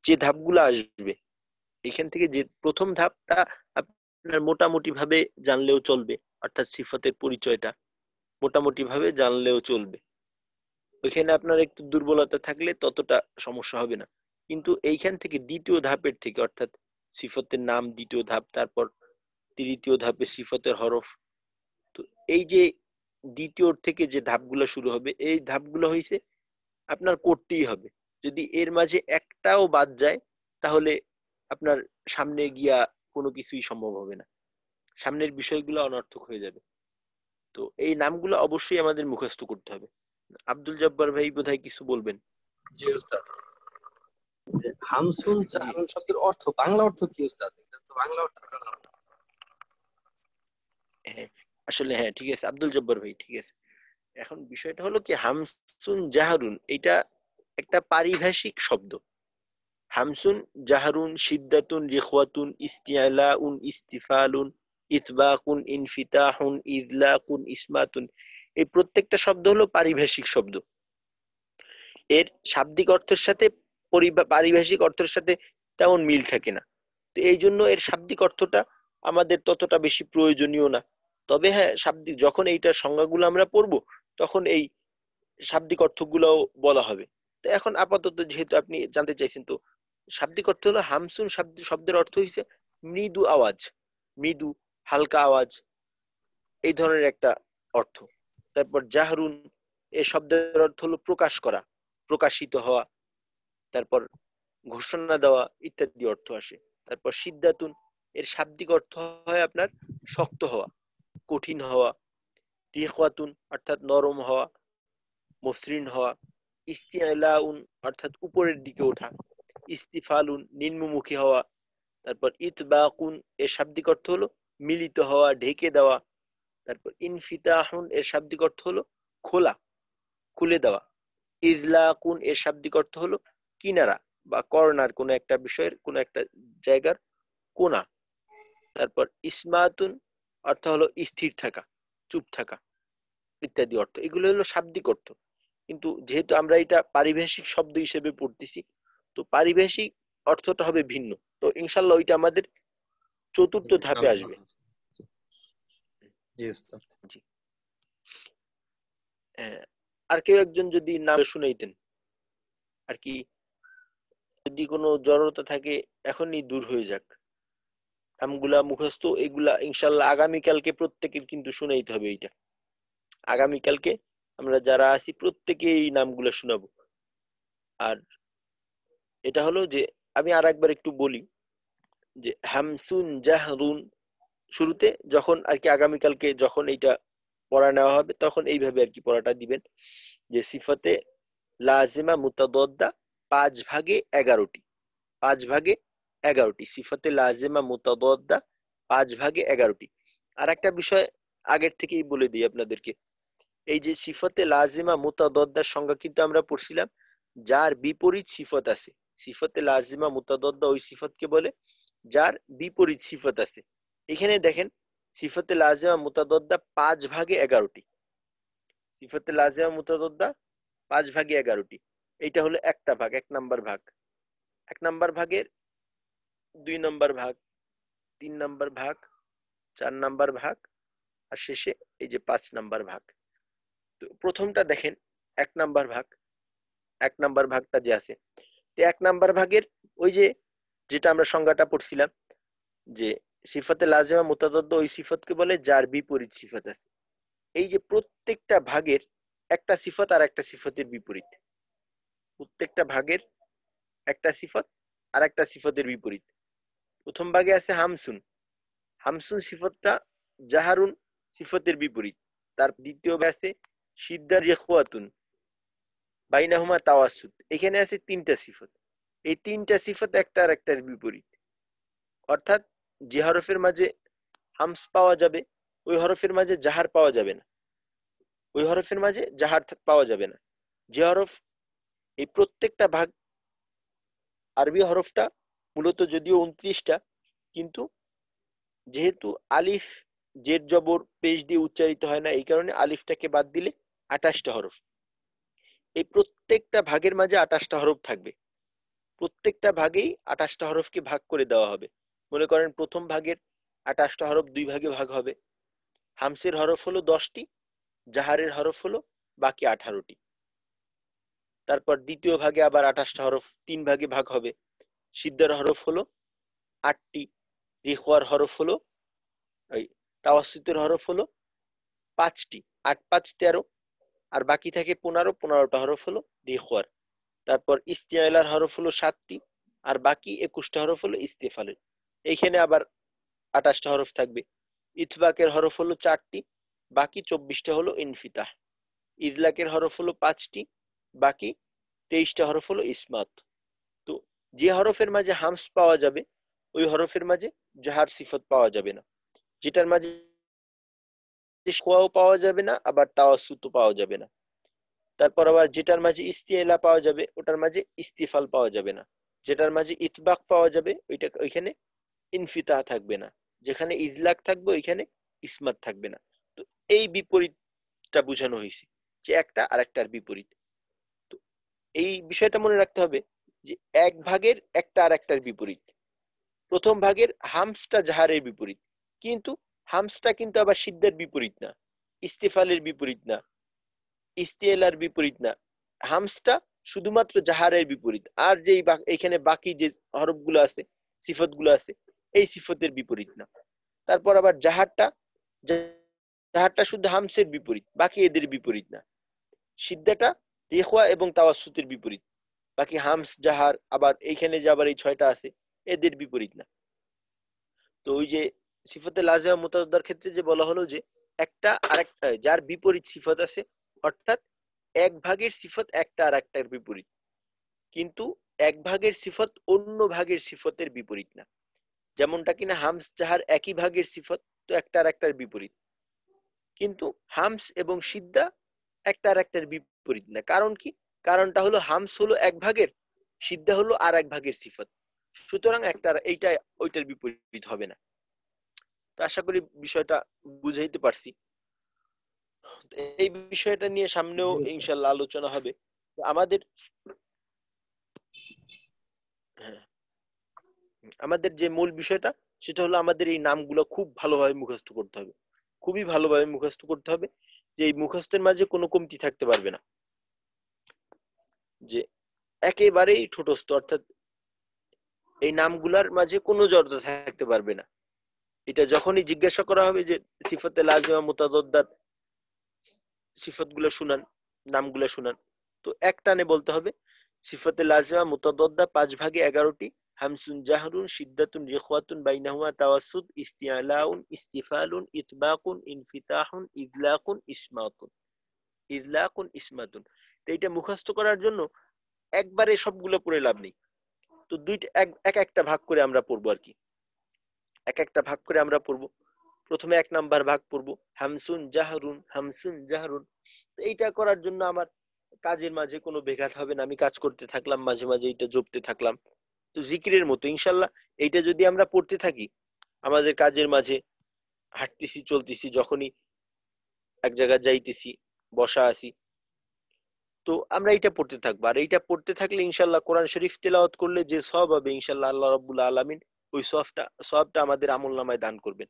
যে ধাপগুলো আসবে, এখান থেকে যে প্রথম ধাপটা আপনার মোটামুটি ভাবে জানলেও চলবে, অর্থাৎ সিফাতের পরিচয়টা মোটামুটি ভাবে জানলেও চলবে। ওইখানে আপনার একটু দুর্বলতা থাকলে ততটা সমস্যা হবে না। কিন্তু এইখান থেকে দ্বিতীয় ধাপের থেকে, অর্থাৎ সিফতের নাম দ্বিতীয় ধাপ, তারপর তৃতীয় ধাপে সিফতের হরফ, তো এই যে দ্বিতীয় থেকে যে ধাপগুলো শুরু হবে, এই ধাপগুলো হইছে আপনার করতেই হবে। যদি এর মাঝে একটাও বাদ যায় তাহলে আপনার সামনে গিয়া কোনো কিছুই সম্ভব হবে না, সামনের বিষয়গুলো অনর্থক হয়ে যাবে। তো এই নামগুলো অবশ্যই আমাদের মুখস্থ করতে হবে। আব্দুল জব্বার ভাই বোধহয় কিছু বলবেন। জি ওস্তাদ। হামসুন জি। জাহরুন শব্দের অর্থ, বাংলা অর্থ কি ওস্তাদ? এটা তো বাংলা অর্থ জানা না। হ্যাঁ, আসলে হ্যাঁ, ঠিক আছে আব্দুল জব্বার ভাই, ঠিক আছে। এখন বিষয়টা হলো কি, হামসুন জাহারুন এটা একটা পারিভাষিক শব্দ। হামসুন জাহারুন, শিদ্দাতুন রিখওয়াতুন, ইস্তিআলাউন ইস্তিফালুন, ইতবাকুন ইনফিতাহুন, ইদলাকুন ইসমাতুন, এই প্রত্যেকটা শব্দ হলো পারিভাষিক শব্দ। এর শাব্দিক অর্থের সাথে পারিভাষিক অর্থের সাথে তেমন মিল থাকে না। তো এই জন্য এর শাব্দিক অর্থটা আমাদের ততটা বেশি প্রয়োজনীয় না। তবে হ্যাঁ, শাব্দিক যখন এইটার সংজ্ঞাগুলো আমরা পড়বো তখন এই শাব্দিক অর্থগুলোও বলা হবে। তো এখন আপাতত যেহেতু আপনি জানতে চাইছেন, তো শাব্দিক অর্থ হলো হামসুন শব্দের অর্থ হইছে মৃদু আওয়াজ, মৃদু হালকা আওয়াজ, এই ধরনের একটা অর্থ। তারপর জাহরুন এই শব্দের অর্থ হলো প্রকাশ করা, প্রকাশিত হওয়া, তারপর ঘোষণা দেওয়া ইত্যাদি অর্থ আসে। তারপর সিদ্ধাতুন এর শাব্দিক অর্থ হয় আপনার শক্ত হওয়া, কঠিন হওয়া। রিখওয়াতুন অর্থাৎ নরম হওয়া, মসৃণ হওয়া। ইস্তিআলাউন অর্থাৎ উপরের দিকে ওঠা। ইস্তিফালুন নিম্নমুখী হওয়া। তারপর ইতবাকুন এর শাব্দিক অর্থ হলো মিলিত হওয়া, ঢেকে দেওয়া। তারপর ইনফিতাহুন এর শাব্দিক অর্থ হলো খোলা, খুলে দেওয়া। ইজলাকুন এর শাব্দিক অর্থ হলো কিনারা বা কর্নার, কোন একটা বিষয়ের কোন একটা জায়গার কোনা। তারপর ইসমাতুন অর্থ হলো স্থির থাকা, চুপ থাকা ইত্যাদি অর্থ। এগুলো হলো শাব্দিক অর্থ। কিন্তু যেহেতু আমরা এটা পারিভাষিক শব্দ হিসেবে পড়তেছি, তো পারিভাষিক অর্থটা হবে ভিন্ন। তো ইনশাল্লাহ ওইটা আমাদের চতুর্থ ধাপে আসবে। জি ওস্তাদ। জি। আর কেউ একজন যদি নাম শুনাইতেন আর কি, যদি কোনো জড়তা থাকে এখনই দূর হয়ে যাক। নামগুলা মুখস্থ, এগুলা ইনশাল্লাহ আগামীকালকে প্রত্যেকের কিন্তু শুনাইতে হবে। এইটা আগামীকালকে আমরা যারা আছি প্রত্যেকে এই নামগুলা শোনাবো। আর এটা হলো যে আমি আর একবার একটু বলি যে হামসুন জাহরুন, শুরুতে যখন আর কি আগামীকালকে যখন এইটা পড়া নেওয়া হবে তখন এইভাবে আর কি পড়াটা দিবেন যে সিফাতে লাজিমা মুতাদদ্দা 5 ভাগে 11টি, 5 ভাগে 11টি সিফাতে লাজিমা মুতাদদ্দা 5 ভাগে 11টি। আর একটা বিষয় আগের থেকেই বলে দিই আপনাদেরকে, এই যে সিফাতে লাজিমা মুতাদদ্দার সংজ্ঞা কিন্তু আমরা পড়ছিলাম যার বিপরীত সিফত আছে। সিফাতে লাজিমা মুতাদদ্দা ওই সিফতকে বলে যার বিপরীত সিফত আছে। এখানে দেখেন সিফাতে লাজিমা মুতাদদ্দা 5 ভাগে 11টি, সিফাতে লাজিমা মুতাদদ্দা 5 ভাগে 11টি। এইটা হলো একটা ভাগ, 1 নাম্বার ভাগ। 1 নাম্বার ভাগের 2 নাম্বার ভাগ, 3 নাম্বার ভাগ, 4 নাম্বার ভাগ, আর শেষে এই যে 5 নাম্বার ভাগ। তো প্রথমটা দেখেন 1 নাম্বার ভাগ, 1 নাম্বার ভাগটা যে আছে, তো 1 নাম্বার ভাগের ওই যে যেটা আমরা সংজ্ঞাটা পড়ছিলাম যে সিফাতে লাজিমা মুতাদদ্দা ওই সিফতকে বলে যার বিপরীত সিফত আছে। এই যে প্রত্যেকটা ভাগের একটা সিফত আর একটা সিফতের বিপরীত, প্রত্যেকটা ভাগের একটা সিফত আর একটা সিফতের বিপরীত। প্রথম ভাগে আছে হামসুন, হামসুন সিফতটা জাহারুন সিফতের বিপরীত। তার দ্বিতীয় ভাগে আছে সিদ্দার ইখওয়াতুন বাইনাহুমা তাওয়াসুত। এখানে আছে 3টা সিফত, এই 3টা সিফত একটা আর একটার বিপরীত। অর্থাৎ যে হরফের মাঝে হামস পাওয়া যাবে ওই হরফের মাঝে জাহার পাওয়া যাবে না, ওই হরফের মাঝে জাহার পাওয়া যাবে না। যে হরফ এই প্রত্যেকটা ভাগ, আরবি হরফটা মূলত যদিও 29টা, কিন্তু যেহেতু আলিফ জের জবর পেশ দিয়ে উচ্চারিত হয় না, এই কারণে আলিফটাকে বাদ দিলে 28টা হরফ। এই প্রত্যেকটা ভাগের মাঝে 28টা হরফ থাকবে, প্রত্যেকটা ভাগেই 28টা হরফকে ভাগ করে দেওয়া হবে। মনে করেন প্রথম ভাগের 28টা হরফ 2 ভাগে ভাগ হবে। হামসের হরফ হলো 10টি, জাহারের হরফ হলো বাকি 18টি। তারপর দ্বিতীয় ভাগে আবার 28টা হরফ 3 ভাগে ভাগ হবে। সিদ্দার হরফ হলো 8টি, রিখওয়ার হরফ হলো এই তাওয়াসসুতের হরফ হলো 5টি, 8 5 13, আর বাকি থাকে 15টা হরফ হলো রিখওয়ার। তারপর ইস্তিআলার হরফ হলো 7টি, আর বাকি 21টা হরফ হলো ইস্তিফালের। এইখানে আবার 28টা হরফ থাকবে। ইতবাকের হরফ হলো 4টি, বাকি 24টা হলো ইনফিতাহ। ইজলাকের হরফ হলো 5টি, বাকি 23টা হরফ হলো ইসমাত। তো যে হরফের মাঝে হামস পাওয়া যাবে ওই হরফের মাঝে জাহার সিফত পাওয়া যাবে না, যেটার মাঝে খোয়াও পাওয়া যাবে না, আবার তাওয়াসুতও পাওয়া যাবে না। তারপর আবার যেটার মাঝে ইস্তিআলা পাওয়া যাবে ওটার মাঝে ইস্তিফাল পাওয়া যাবে না, যেটার মাঝে ইতবাক পাওয়া যাবে ওইখানে ইনফিতাহ থাকবে না, যেখানে ইজলাক থাকবে ওইখানে ইসমাত থাকবে না। তো এই বিপরীতটা বোঝানো হয়েছে যে একটা আরেকটার বিপরীত। তো এই বিষয়টা মনে রাখতে হবে যে এক ভাগের একটা আরেকটার বিপরীত। প্রথম ভাগের হামসটা জাহারের বিপরীত, কিন্তু হামসটা কিন্তু আবার সিদ্ধার বিপরীত না, ইস্তিফালের বিপরীত না, ইস্তিআলার বিপরীত না। হামসটা শুধুমাত্র জাহারের বিপরীত, আর যেই এখানে বাকি যে হরফগুলো আছে সিফতগুলো আছে এই সিফতের বিপরীত না। তারপর আবার জাহারটা শুধু হামসের বিপরীত, বাকি এদের বিপরীত না। সিদ্ধাটা রিখওয়া এবং তাওয়াসসুতের বিপরীত, বাকি হামস জাহার আবার এইখানে যে আবার এই 6টা আছে এদের বিপরীত না। তো ওই যে সিফতে লাজিমা মুতাদদার ক্ষেত্রে যে বলা হলো যে একটা আরেকটা যার বিপরীত সিফত আছে, অর্থাৎ এক ভাগের সিফত একটা আর একটার বিপরীত, কিন্তু এক ভাগের সিফত অন্য ভাগের সিফতের বিপরীত না। যেমনটা কিনা হামস জাহার একই ভাগের সিফত, তো একটা আর একটার বিপরীত, কিন্তু হামস এবং সিদ্ধা একটা আর একটার বিপরীত না। কারণ কি? কারণটা হলো হামস হলো এক ভাগের, সিদ্ধা হলো আর এক ভাগের সিফত, সুতরাং এইটা ওইটার বিপরীত হবে না। তো আশা করি বিষয়টা বুঝাইতে পারছি। এই বিষয়টা নিয়ে সামনেও ইনশাআল্লাহ আলোচনা হবে। আমাদের যে মূল বিষয়টা সেটা হলো আমাদের এই নামগুলো খুব ভালোভাবে মুখস্থ করতে হবে, খুবই ভালোভাবে মুখস্থ করতে হবে, যে এই মুখস্থের মাঝে কোনো কমতি থাকতে পারবে না, যে একেবারেই ঠোঁটস্থ, অর্থাৎ এই নামগুলার মাঝে কোনো জড়তা থাকতে পারবে না। এটা যখনই জিজ্ঞাসা করা হবে যে সিফতে লাজিমা মুতাদদ্দার সিফতগুলো শুনান, নামগুলো শুনান, তো এক টানে বলতে হবে সিফাতে লাজিমা মুতাদাদ্দা 5 ভাগে 11টি। হামসুন জাহরুন, শিদ্দাতুন, রিখওয়াতুন, বাইনাহুমা তাওয়াসসুত, ইস্তিআলাউন, ইস্তিফালুন, ইতবাকুন, ইনফিতাহুন, ইদলাকুন, ইসমাতুন। ইদলাকুন, ইসমাতুন। তো এটা মুখস্থ করার জন্য একবারে সবগুলো পড়ে লাভ নেই। তো দুইটা এক একটা ভাগ করে আমরা পড়বো আর কি। এক একটা ভাগ করে আমরা পড়বো। প্রথমে 1 নাম্বার ভাগ পড়বো হামসুন জাহরুন, হামসুন জাহরুন। তো এইটা করার জন্য আমার কাজের মাঝে কোনো ব্যাঘাত হবে না, আমি কাজ করতে থাকলাম, মাঝে মাঝে এটা জপতে থাকলাম। তো জিকিরের মতো ইনশাল্লাহ এইটা যদি আমরা পড়তে থাকি আমাদের কাজের মাঝে, হাঁটতেছি চলতেছি, যখনই এক জায়গায় যাইতেছি, বসা আছি, তো আমরা এটা পড়তে থাকবো। আর এইটা পড়তে থাকলে ইনশাল্লাহ কোরআন শরীফ তেলাওয়াত করলে যে সওয়াব হবে ইনশাল্লাহ আল্লাহ রাব্বুল আলামিন ওই সওয়াবটা আমাদের আমলনামায় দান করবেন।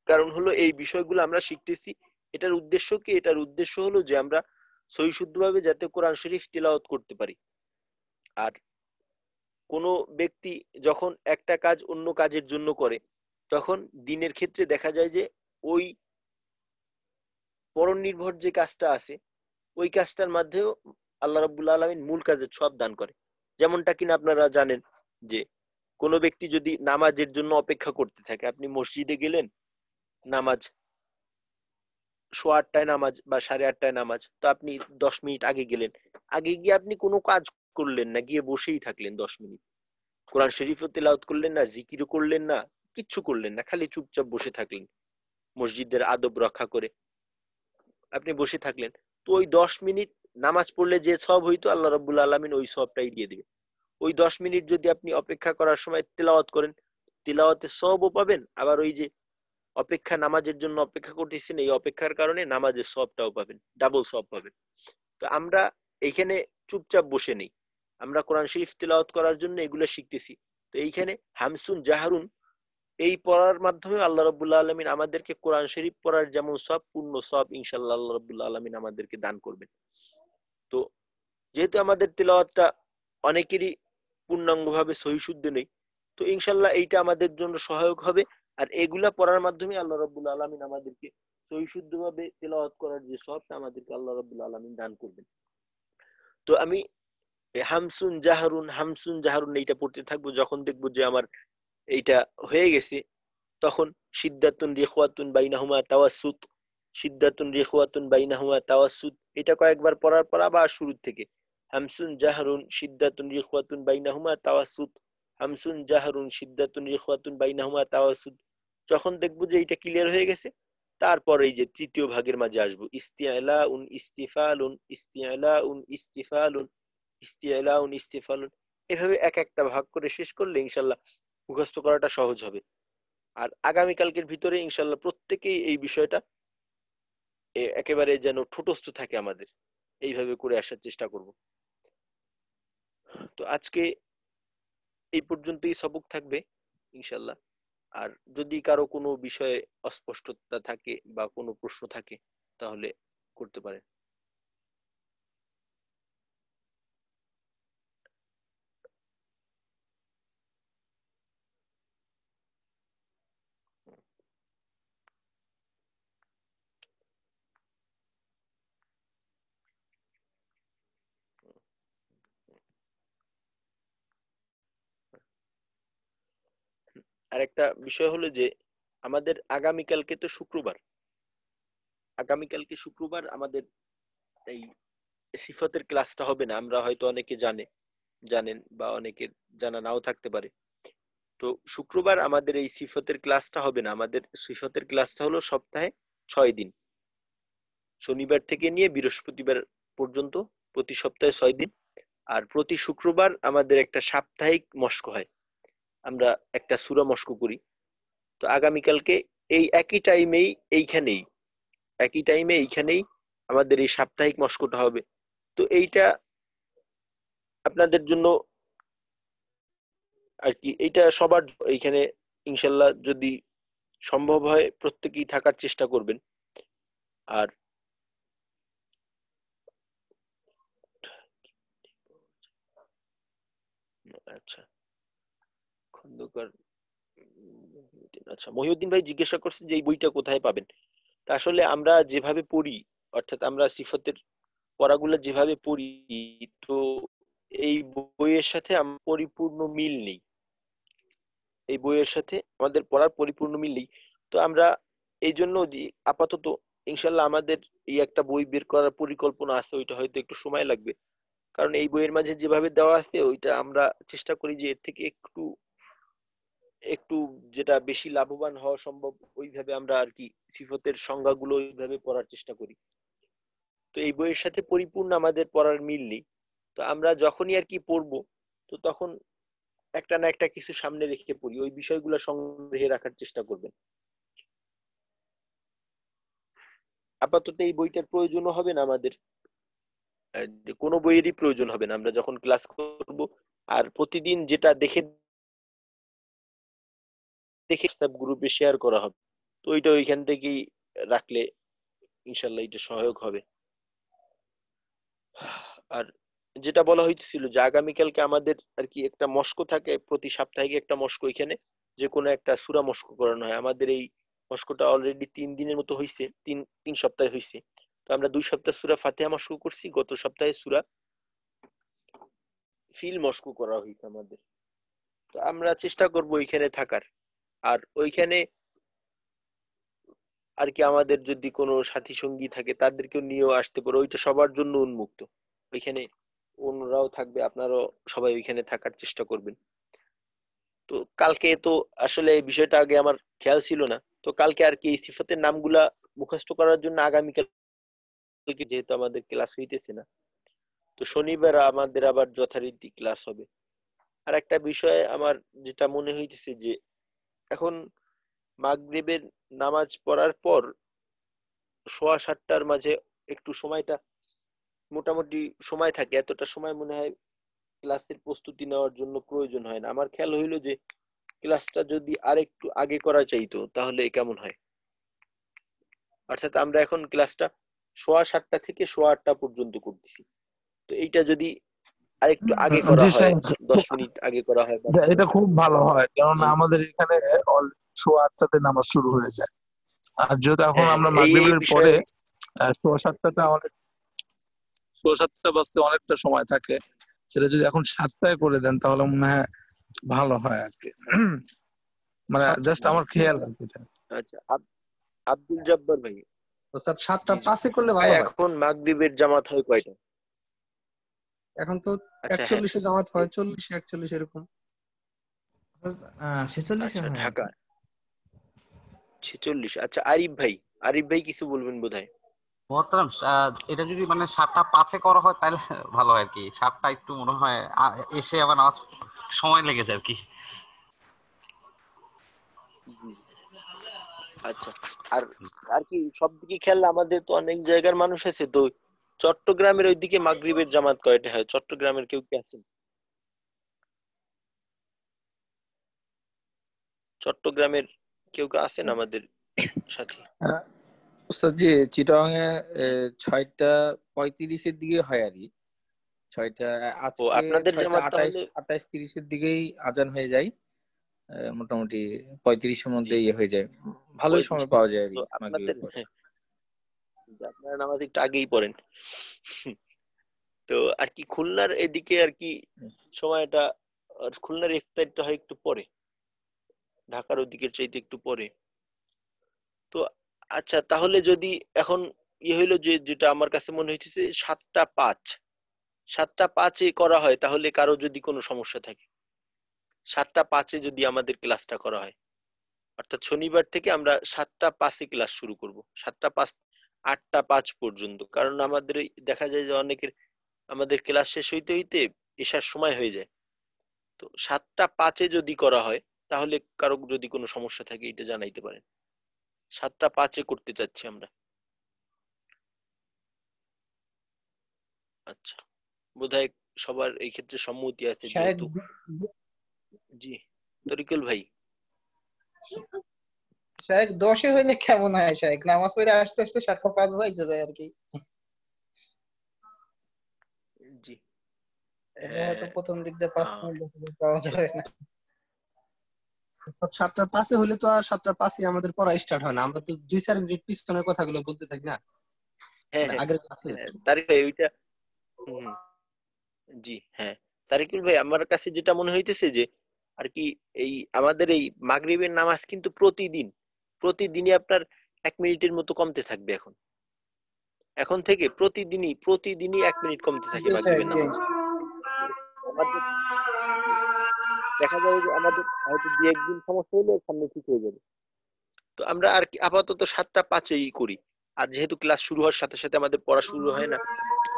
কারণ হলো এই বিষয়গুলো আমরা শিখতেছি, এটার উদ্দেশ্য কি? এটার উদ্দেশ্য হলো যে আমরা সহিশুদ্ধভাবে যাতে কোরআন শরীফ তেলাওয়াত করতে পারি। আর কোনো ব্যক্তি যখন একটা কাজ অন্য কাজের জন্য করে, তখন দিনের ক্ষেত্রে দেখা যায় যে ওই পরনির্ভর নির্ভর যে কাজটা আছে ওই কাজটার মাধ্যমেও আল্লাহ রাব্বুল আলামিন মূল কাজের সওয়াব দান করে। যেমনটা কিনা আপনারা জানেন যে কোনো ব্যক্তি যদি নামাজের জন্য অপেক্ষা করতে থাকে, আপনি মসজিদে গেলেন, নামাজ 8:15টায় নামাজ বা 8:30টায় নামাজ, তো আপনি 10 মিনিট আগে গেলেন, আগে গিয়ে আপনি কোনো কাজ করলেন না, গিয়ে বসেই থাকলেন 10 মিনিট, কোরআন শরীফও তেলাওয়াত করলেন না, জিকিরও করলেন না, কিচ্ছু করলেন না, খালি চুপচাপ বসে থাকলেন মসজিদের আদব রক্ষা করে আপনি বসে থাকলেন। তো ওই 10 মিনিট নামাজ পড়লে যে সওয়াব হইতো আল্লাহ রাব্বুল আলামিন ওই সওয়াবটাই দিয়ে দিবে। ওই 10 মিনিট যদি আপনি অপেক্ষা করার সময় তেলাওয়াত করেন, তেলাওয়াতের সওয়াবও পাবেন, আবার ওই যে অপেক্ষা, নামাজের জন্য অপেক্ষা করতেছেন, এই অপেক্ষার কারণে নামাজের সওয়াবটাও পাবেন, ডাবল সওয়াব পাবেন। তো আমরা এইখানে চুপচাপ বসে নেই, আমরা কোরআন শরীফ তেলাওয়াত করার জন্য এগুলো শিখতেছি। তো এইখানে হামসুন জাহারুন এই পড়ার মাধ্যমে আল্লাহ রাব্বুল আলামিন আমাদেরকে কোরআন শরীফ পড়ার যেমন সওয়াব, পূর্ণ সওয়াব ইনশাআল্লাহ আল্লাহ রাব্বুল আলামিন আমাদেরকে দান করবেন। তো যেহেতু আমাদের তেলাওয়াতটা অনেকেরই পূর্ণাঙ্গভাবে সহিশুদ্ধ নেই, তো ইনশাআল্লাহ এইটা আমাদের জন্য সহায়ক হবে। আর এগুলা পড়ার মাধ্যমে আল্লাহ রাব্বুল আলামিন আমাদেরকে সহিশুদ্ধভাবে তেলাওয়াত করার যে সওয়াবটা আমাদেরকে আল্লাহ রাব্বুল আলামিন দান করবেন। তো আমি হামসুন জাহরুন, হামসুন জাহরুন এইটা পড়তে থাকবো, যখন দেখবো যে আমার এইটা হয়ে গেছে তখন সিদ্দাতুন রিখওয়াতুন বাইনাহুমা তাওয়াসসুত, সিদ্দাতুন রিখওয়াতুন বাইনাহুমা তাওয়াসসুত এটা কয়েকবার পড়ার পর আবার শুরু থেকে হামসুন জাহরুন সিদ্দাতুন রিখওয়াতুন বাইনাহুমা তাওয়াসসুত, হামসুন জাহরুন সিদ্দাতুন রিখওয়াতুন বাইনাহুমা তাওয়াসসুত। যখন দেখবো যে এটা ক্লিয়ার হয়ে গেছে, তারপর এই যে তৃতীয় ভাগের মাঝে আসবো ইস্তিআলাউন ইস্তিফালুন, ইস্তিআলাউন ইস্তিফালুন, ইস্তিআলাউন ইস্তিফালুন। এভাবে এক একটা ভাগ করে শেষ করলে ইনশাআল্লাহ মুখস্থ করাটা সহজ হবে। আর আগামীকালকের ভিতরে ইনশাআল্লাহ প্রত্যেকেই এই বিষয়টা একেবারে যেন ঠোঁটস্থ থাকে আমাদের, এইভাবে করে আসার চেষ্টা করব। তো আজকে এই পর্যন্তই সবক থাকবে ইনশাআল্লাহ। আর যদি কারো কোনো বিষয়ে অস্পষ্টতা থাকে বা কোনো প্রশ্ন থাকে তাহলে করতে পারেন। আর একটা বিষয় হলো যে আমাদের আগামীকালকে তো শুক্রবার, আগামীকালকে শুক্রবার আমাদের এই সিফাতের ক্লাসটা হবে না। আমরা হয়তো অনেকে জানেন বা অনেকের জানা নাও থাকতে পারে। তো শুক্রবার আমাদের এই সিফাতের ক্লাসটা হবে না। আমাদের সিফাতের ক্লাসটা হলো সপ্তাহে 6 দিন, শনিবার থেকে নিয়ে বৃহস্পতিবার পর্যন্ত, প্রতি সপ্তাহে 6 দিন। আর প্রতি শুক্রবার আমাদের একটা সাপ্তাহিক মস্ক হয়, আমরা একটা সূরা মস্ক করি। তো আগামীকালকে এই একই টাইমেই এইখানেই আমাদের এই সাপ্তাহিক মস্কটা হবে। তো এইটা আপনাদের জন্য আর কি, এইটা সবার এইখানে ইনশাল্লাহ যদি সম্ভব হয় প্রত্যেকেই থাকার চেষ্টা করবেন। আর আচ্ছা, খন্দকার আচ্ছা মহিউদ্দিন ভাই জিজ্ঞাসা করছেন যে এই বইটা কোথায় পাবেন। তা আসলে আমরা যেভাবে পড়ি, অর্থাৎ আমরা সিফাতের পড়াগুলো যেভাবে পড়ি, তো এই বইয়ের সাথে আমার পরিপূর্ণ মিল নেই। এই বইয়ের সাথে আমাদের পড়ার পরিপূর্ণ মিল নেই। তো আমরা এই জন্য যে আপাতত ইনশাল্লাহ আমাদের এই একটা বই বের করার পরিকল্পনা আছে, ওইটা হয়তো একটু সময় লাগবে। কারণ এই বইয়ের মাঝে যেভাবে দেওয়া আছে ওইটা আমরা চেষ্টা করি যে এর থেকে একটু একটু যেটা বেশি লাভবান হওয়া সম্ভব ওইভাবে আমরা আর কি সিফতের সংজ্ঞাগুলো ওইভাবে পড়ার চেষ্টা করি। তো এই বইয়ের সাথে পরিপূর্ণ আমাদের পড়ার মিল নেই। তো আমরা যখনই আর কি পড়বো, তো তখন একটা না একটা কিছু সামনে রেখে পড়ি, ওই বিষয়গুলো সংগ্রহে রাখার চেষ্টা করবেন। আপাতত এই বইটার প্রয়োজনও হবে না আমাদের, কোনো বইয়েরই প্রয়োজন হবে না আমরা যখন ক্লাস করব। আর প্রতিদিন যেটা দেখে দেখে সব গ্রুপে শেয়ার করা হবে, তো ওইটা ওইখান থেকেই রাখলে ইনশাল্লাহ এটা সহায়ক হবে। আর যেটা বলা হইতেছিল যে আগামীকালকে আমাদের আর কি একটা মস্ক থাকে, প্রতি সাপ্তাহিক একটা মস্ক, এখানে যে কোনো একটা সূরা মস্ক করানো হয়। আমাদের এই মস্কটা অলরেডি 3 দিনের মতো হয়েছে, তিন সপ্তাহ হয়েছে। তো আমরা 2 সপ্তাহ সূরা ফাতিহা মস্ক করছি, গত সপ্তাহে সূরা ফিল মস্ক করা হয়েছে আমাদের। তো আমরা চেষ্টা করব ওইখানে থাকার। আর ওইখানে আর কি আমাদের যদি কোনো সাথী সঙ্গী থাকে তাদেরকেও নিয়েও আসতে পারো, ওইটা সবার জন্য উন্মুক্ত। ওইখানে অন্যরাও থাকবে, আপনারাও সবাই ওইখানে থাকার চেষ্টা করবেন। তো কালকে তো আসলে এই বিষয়টা আগে আমার খেয়াল ছিল না, তো কালকে আর কি এই সিফাতের নামগুলা মুখস্থ করার জন্য আগামীকালকে যেহেতু আমাদের ক্লাস হইতেছে না, তো শনিবার আমাদের আবার যথারীতি ক্লাস হবে। আর একটা বিষয় আমার যেটা মনে হইতেছে যে এখন মাগরিবের নামাজ পড়ার পর 6:15টার মাঝে একটু সময়টা মোটামুটি সময় থাকে, এতটা সময় মনে হয় ক্লাসের প্রস্তুতি নেওয়ার জন্য প্রয়োজন হয় না। আমার খেয়াল হইলো যে ক্লাসটা যদি আরেকটু আগে করা চাইতো তাহলে কেমন হয়। অর্থাৎ আমরা এখন ক্লাসটা 7:15 থেকে 8:15 পর্যন্ত করতেছি, তো এইটা যদি আরেকটু আগে করা জি হয়, স্যার, 10 মিনিট আগে করা হয় বা এটা খুব ভালো হয়, কারণ জি, আমাদের এখানে সোয়া 8টাতে নামাজ শুরু হয়ে যায়। আর যেহেতু এখন হ্যাঁ আমরা এই মাগরিবের পরে বিষয়ে সোয়া 7টাতে সোয়া 7টা বাজতে অনেকটা সময় থাকে, সেটা যদি এখন 7টায় করে দেন তাহলে মনে হয় ভালো হয় আর কি। মানে সাত জাস্ট আমার খেয়াল আর কি এটা। আচ্ছা আব্দুল জব্বার ভাই, ওস্তাদ জি জি 7:05 করলে ভাই, ভালো হয়। এখন মাগরিবের জামাত হয় কয়টা? এখন তো আচ্ছা হ্যাঁ, 41-এ জামাত হয়, 40-41 এরকম। 46-এ আচ্ছা হয় আর ঢাকা কি। 46। আচ্ছা আরিফ ভাই কিছু বলবেন বোধহয়। মোহতারাম, এটা যদি মানে 7:05 করা হয় তাহলে ভালো হয় আর কি। 7টা একটু মনে হয় এসে আবার নামাজ সময় লেগে যায় আর কি। জি, আচ্ছা। আর আর কি সব দিকে খেয়াল, আমাদের তো অনেক জায়গার মানুষ আছে, তো চট্টগ্রামের ওইদিকে মাগরিবের জামাত কয়টা হয়? চট্টগ্রামের কেউ কি আছেন? চট্টগ্রামের কেউ আছেন আমাদের সাথে? হ্যাঁ, ওস্তাদ জি, চিটাগাং এ 6:35-এর দিকে হয় আর কি। 6টা ও আজকে আপনাদের জামাত 6:28, তাহলে 28-30-এর দিকেই আজান হয়ে যায়। মোটামুটি 35-এর জি মধ্যে ইয়ে হয়ে যায়, ভালোই 35। সময় পাওয়া যায় আর তো কি আপনাদের মাগরিবের পরে। হ্যাঁ, আপনারা নামাজ একটু আগেই পড়েন। তো আর কি খুলনার এদিকে আর কি সময়টা, আর খুলনার ইফতারটা হয় একটু পরে, ঢাকার ওদিকের চাইতে একটু পরে। তো আচ্ছা, তাহলে যদি এখন হইলো যে যেটা আমার কাছে মনে হইতেছে 7:05 করা হয়, তাহলে কারো যদি কোনো সমস্যা থাকে 7:05 যদি আমাদের ক্লাসটা করা হয়, অর্থাৎ শনিবার থেকে আমরা 7:05 ক্লাস শুরু করব, 7:05 8:05 পর্যন্ত। কারণ আমাদের দেখা যায় যে অনেকের আমাদের ক্লাস শেষ হইতে হইতে এশার সময় হয়ে যায়। তো 7:05 যদি করা হয় তাহলে কারো যদি কোনো সমস্যা থাকে এটা জানাইতে পারেন। 7:05 করতে চাচ্ছি আমরা। আচ্ছা, বোধহয় সবার এই ক্ষেত্রে সম্মতি আছে শায়েক যেহেতু। জি তরিকুল ভাই। শায়েক 10-এ হইলে কেমন হয় শায়েক? নামাজ পড়ে আস্তে আস্তে 7:05 বাজে যায় আর কি। জি তাহলে হয়তো প্রথম দিক দিয়ে 5 হ্যাঁ, মিনিট পাওয়া যাবে না। 7:05 হলে তো আর 7:05 আমাদের পড়া স্টার্ট হয় না, আমরা তো 2-4 মিনিট পিছনের কথাগুলো বলতে থাকি না। হ্যাঁ মানে হ্যাঁ আগের ক্লাসে হ্যাঁ, তারিক ভাই ওইটা হুম, জি হ্যাঁ, তারিকুল ভাই আমার কাছে যেটা মনে হইতেছে যে আর কি এই আমাদের এই মাগরিবের নামাজ কিন্তু প্রতিদিনই আপনার 1 মিনিটের মতো কমতে থাকবে এখন এখন থেকে প্রতিদিনই 1 মিনিট কমতে থাকে জি স্যার মাগরিবের জি। নামাজ। আমাদের জি, দেখা যাবে যে আমাদের হয়তো 2-1 দিন সমস্যা হলে সামনে ঠিক হয়ে যাবে। তো আমরা আর কি আপাতত 7টা 5-এই করি। আর যেহেতু ক্লাস শুরু হওয়ার সাথে সাথে আমাদের পড়া শুরু হয় না,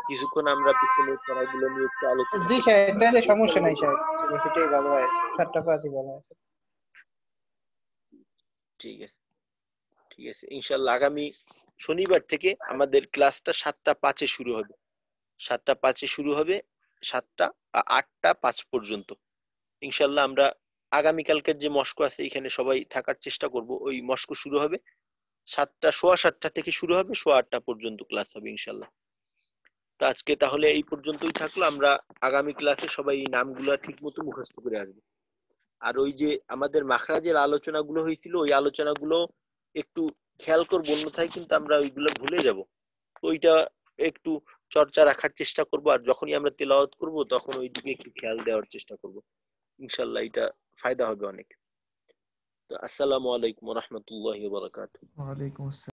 কিছুক্ষণ আমরা পিছনের পড়াগুলো নিয়ে একটু আলোচনা জি করি। স্যার তাহলে সমস্যা ইনশাআল্লাহ নাই স্যার, সেটাই ভালো হয়, 7টা 5ই ভালো হয়। ঠিক আছে, ঠিক আছে, ইনশাআল্লাহ আগামী শনিবার থেকে আমাদের ক্লাসটা 7টা 5-এ শুরু হবে। 7টা 5-এ শুরু হবে, 8টা 5 পর্যন্ত। ইনশাআল্লাহ আমরা আগামীকালকের যে মস্কো আছে এখানে সবাই থাকার চেষ্টা করব। ওই মস্কো শুরু হবে 7টা 7:15 থেকে শুরু হবে, 8:15 পর্যন্ত ক্লাস হবে ইনশাআল্লাহ। তো আজকে তাহলে এই পর্যন্তই থাকলো। আমরা আগামী ক্লাসে সবাই এই নামগুলো ঠিক মতো মুখস্থ করে আসবো। আর ওই যে আমাদের মাখরাজের আলোচনাগুলো হয়েছিল ওই আলোচনাগুলো একটু খেয়াল করবো, অন্যথায় কিন্তু আমরা ওইগুলো ভুলে যাব। ওইটা একটু চর্চা রাখার চেষ্টা করব, আর যখনই আমরা তেলাওয়াত করব তখন ওই দিকে একটু খেয়াল দেওয়ার চেষ্টা করব। ইনশাআল্লাহ এটা ফায়দা হবে অনেক। তো আসসালামু আলাইকুম ওয়া রাহমাতুল্লাহি ওয়া বারাকাতুহু। ওয়ালাইকুম আসসালাম।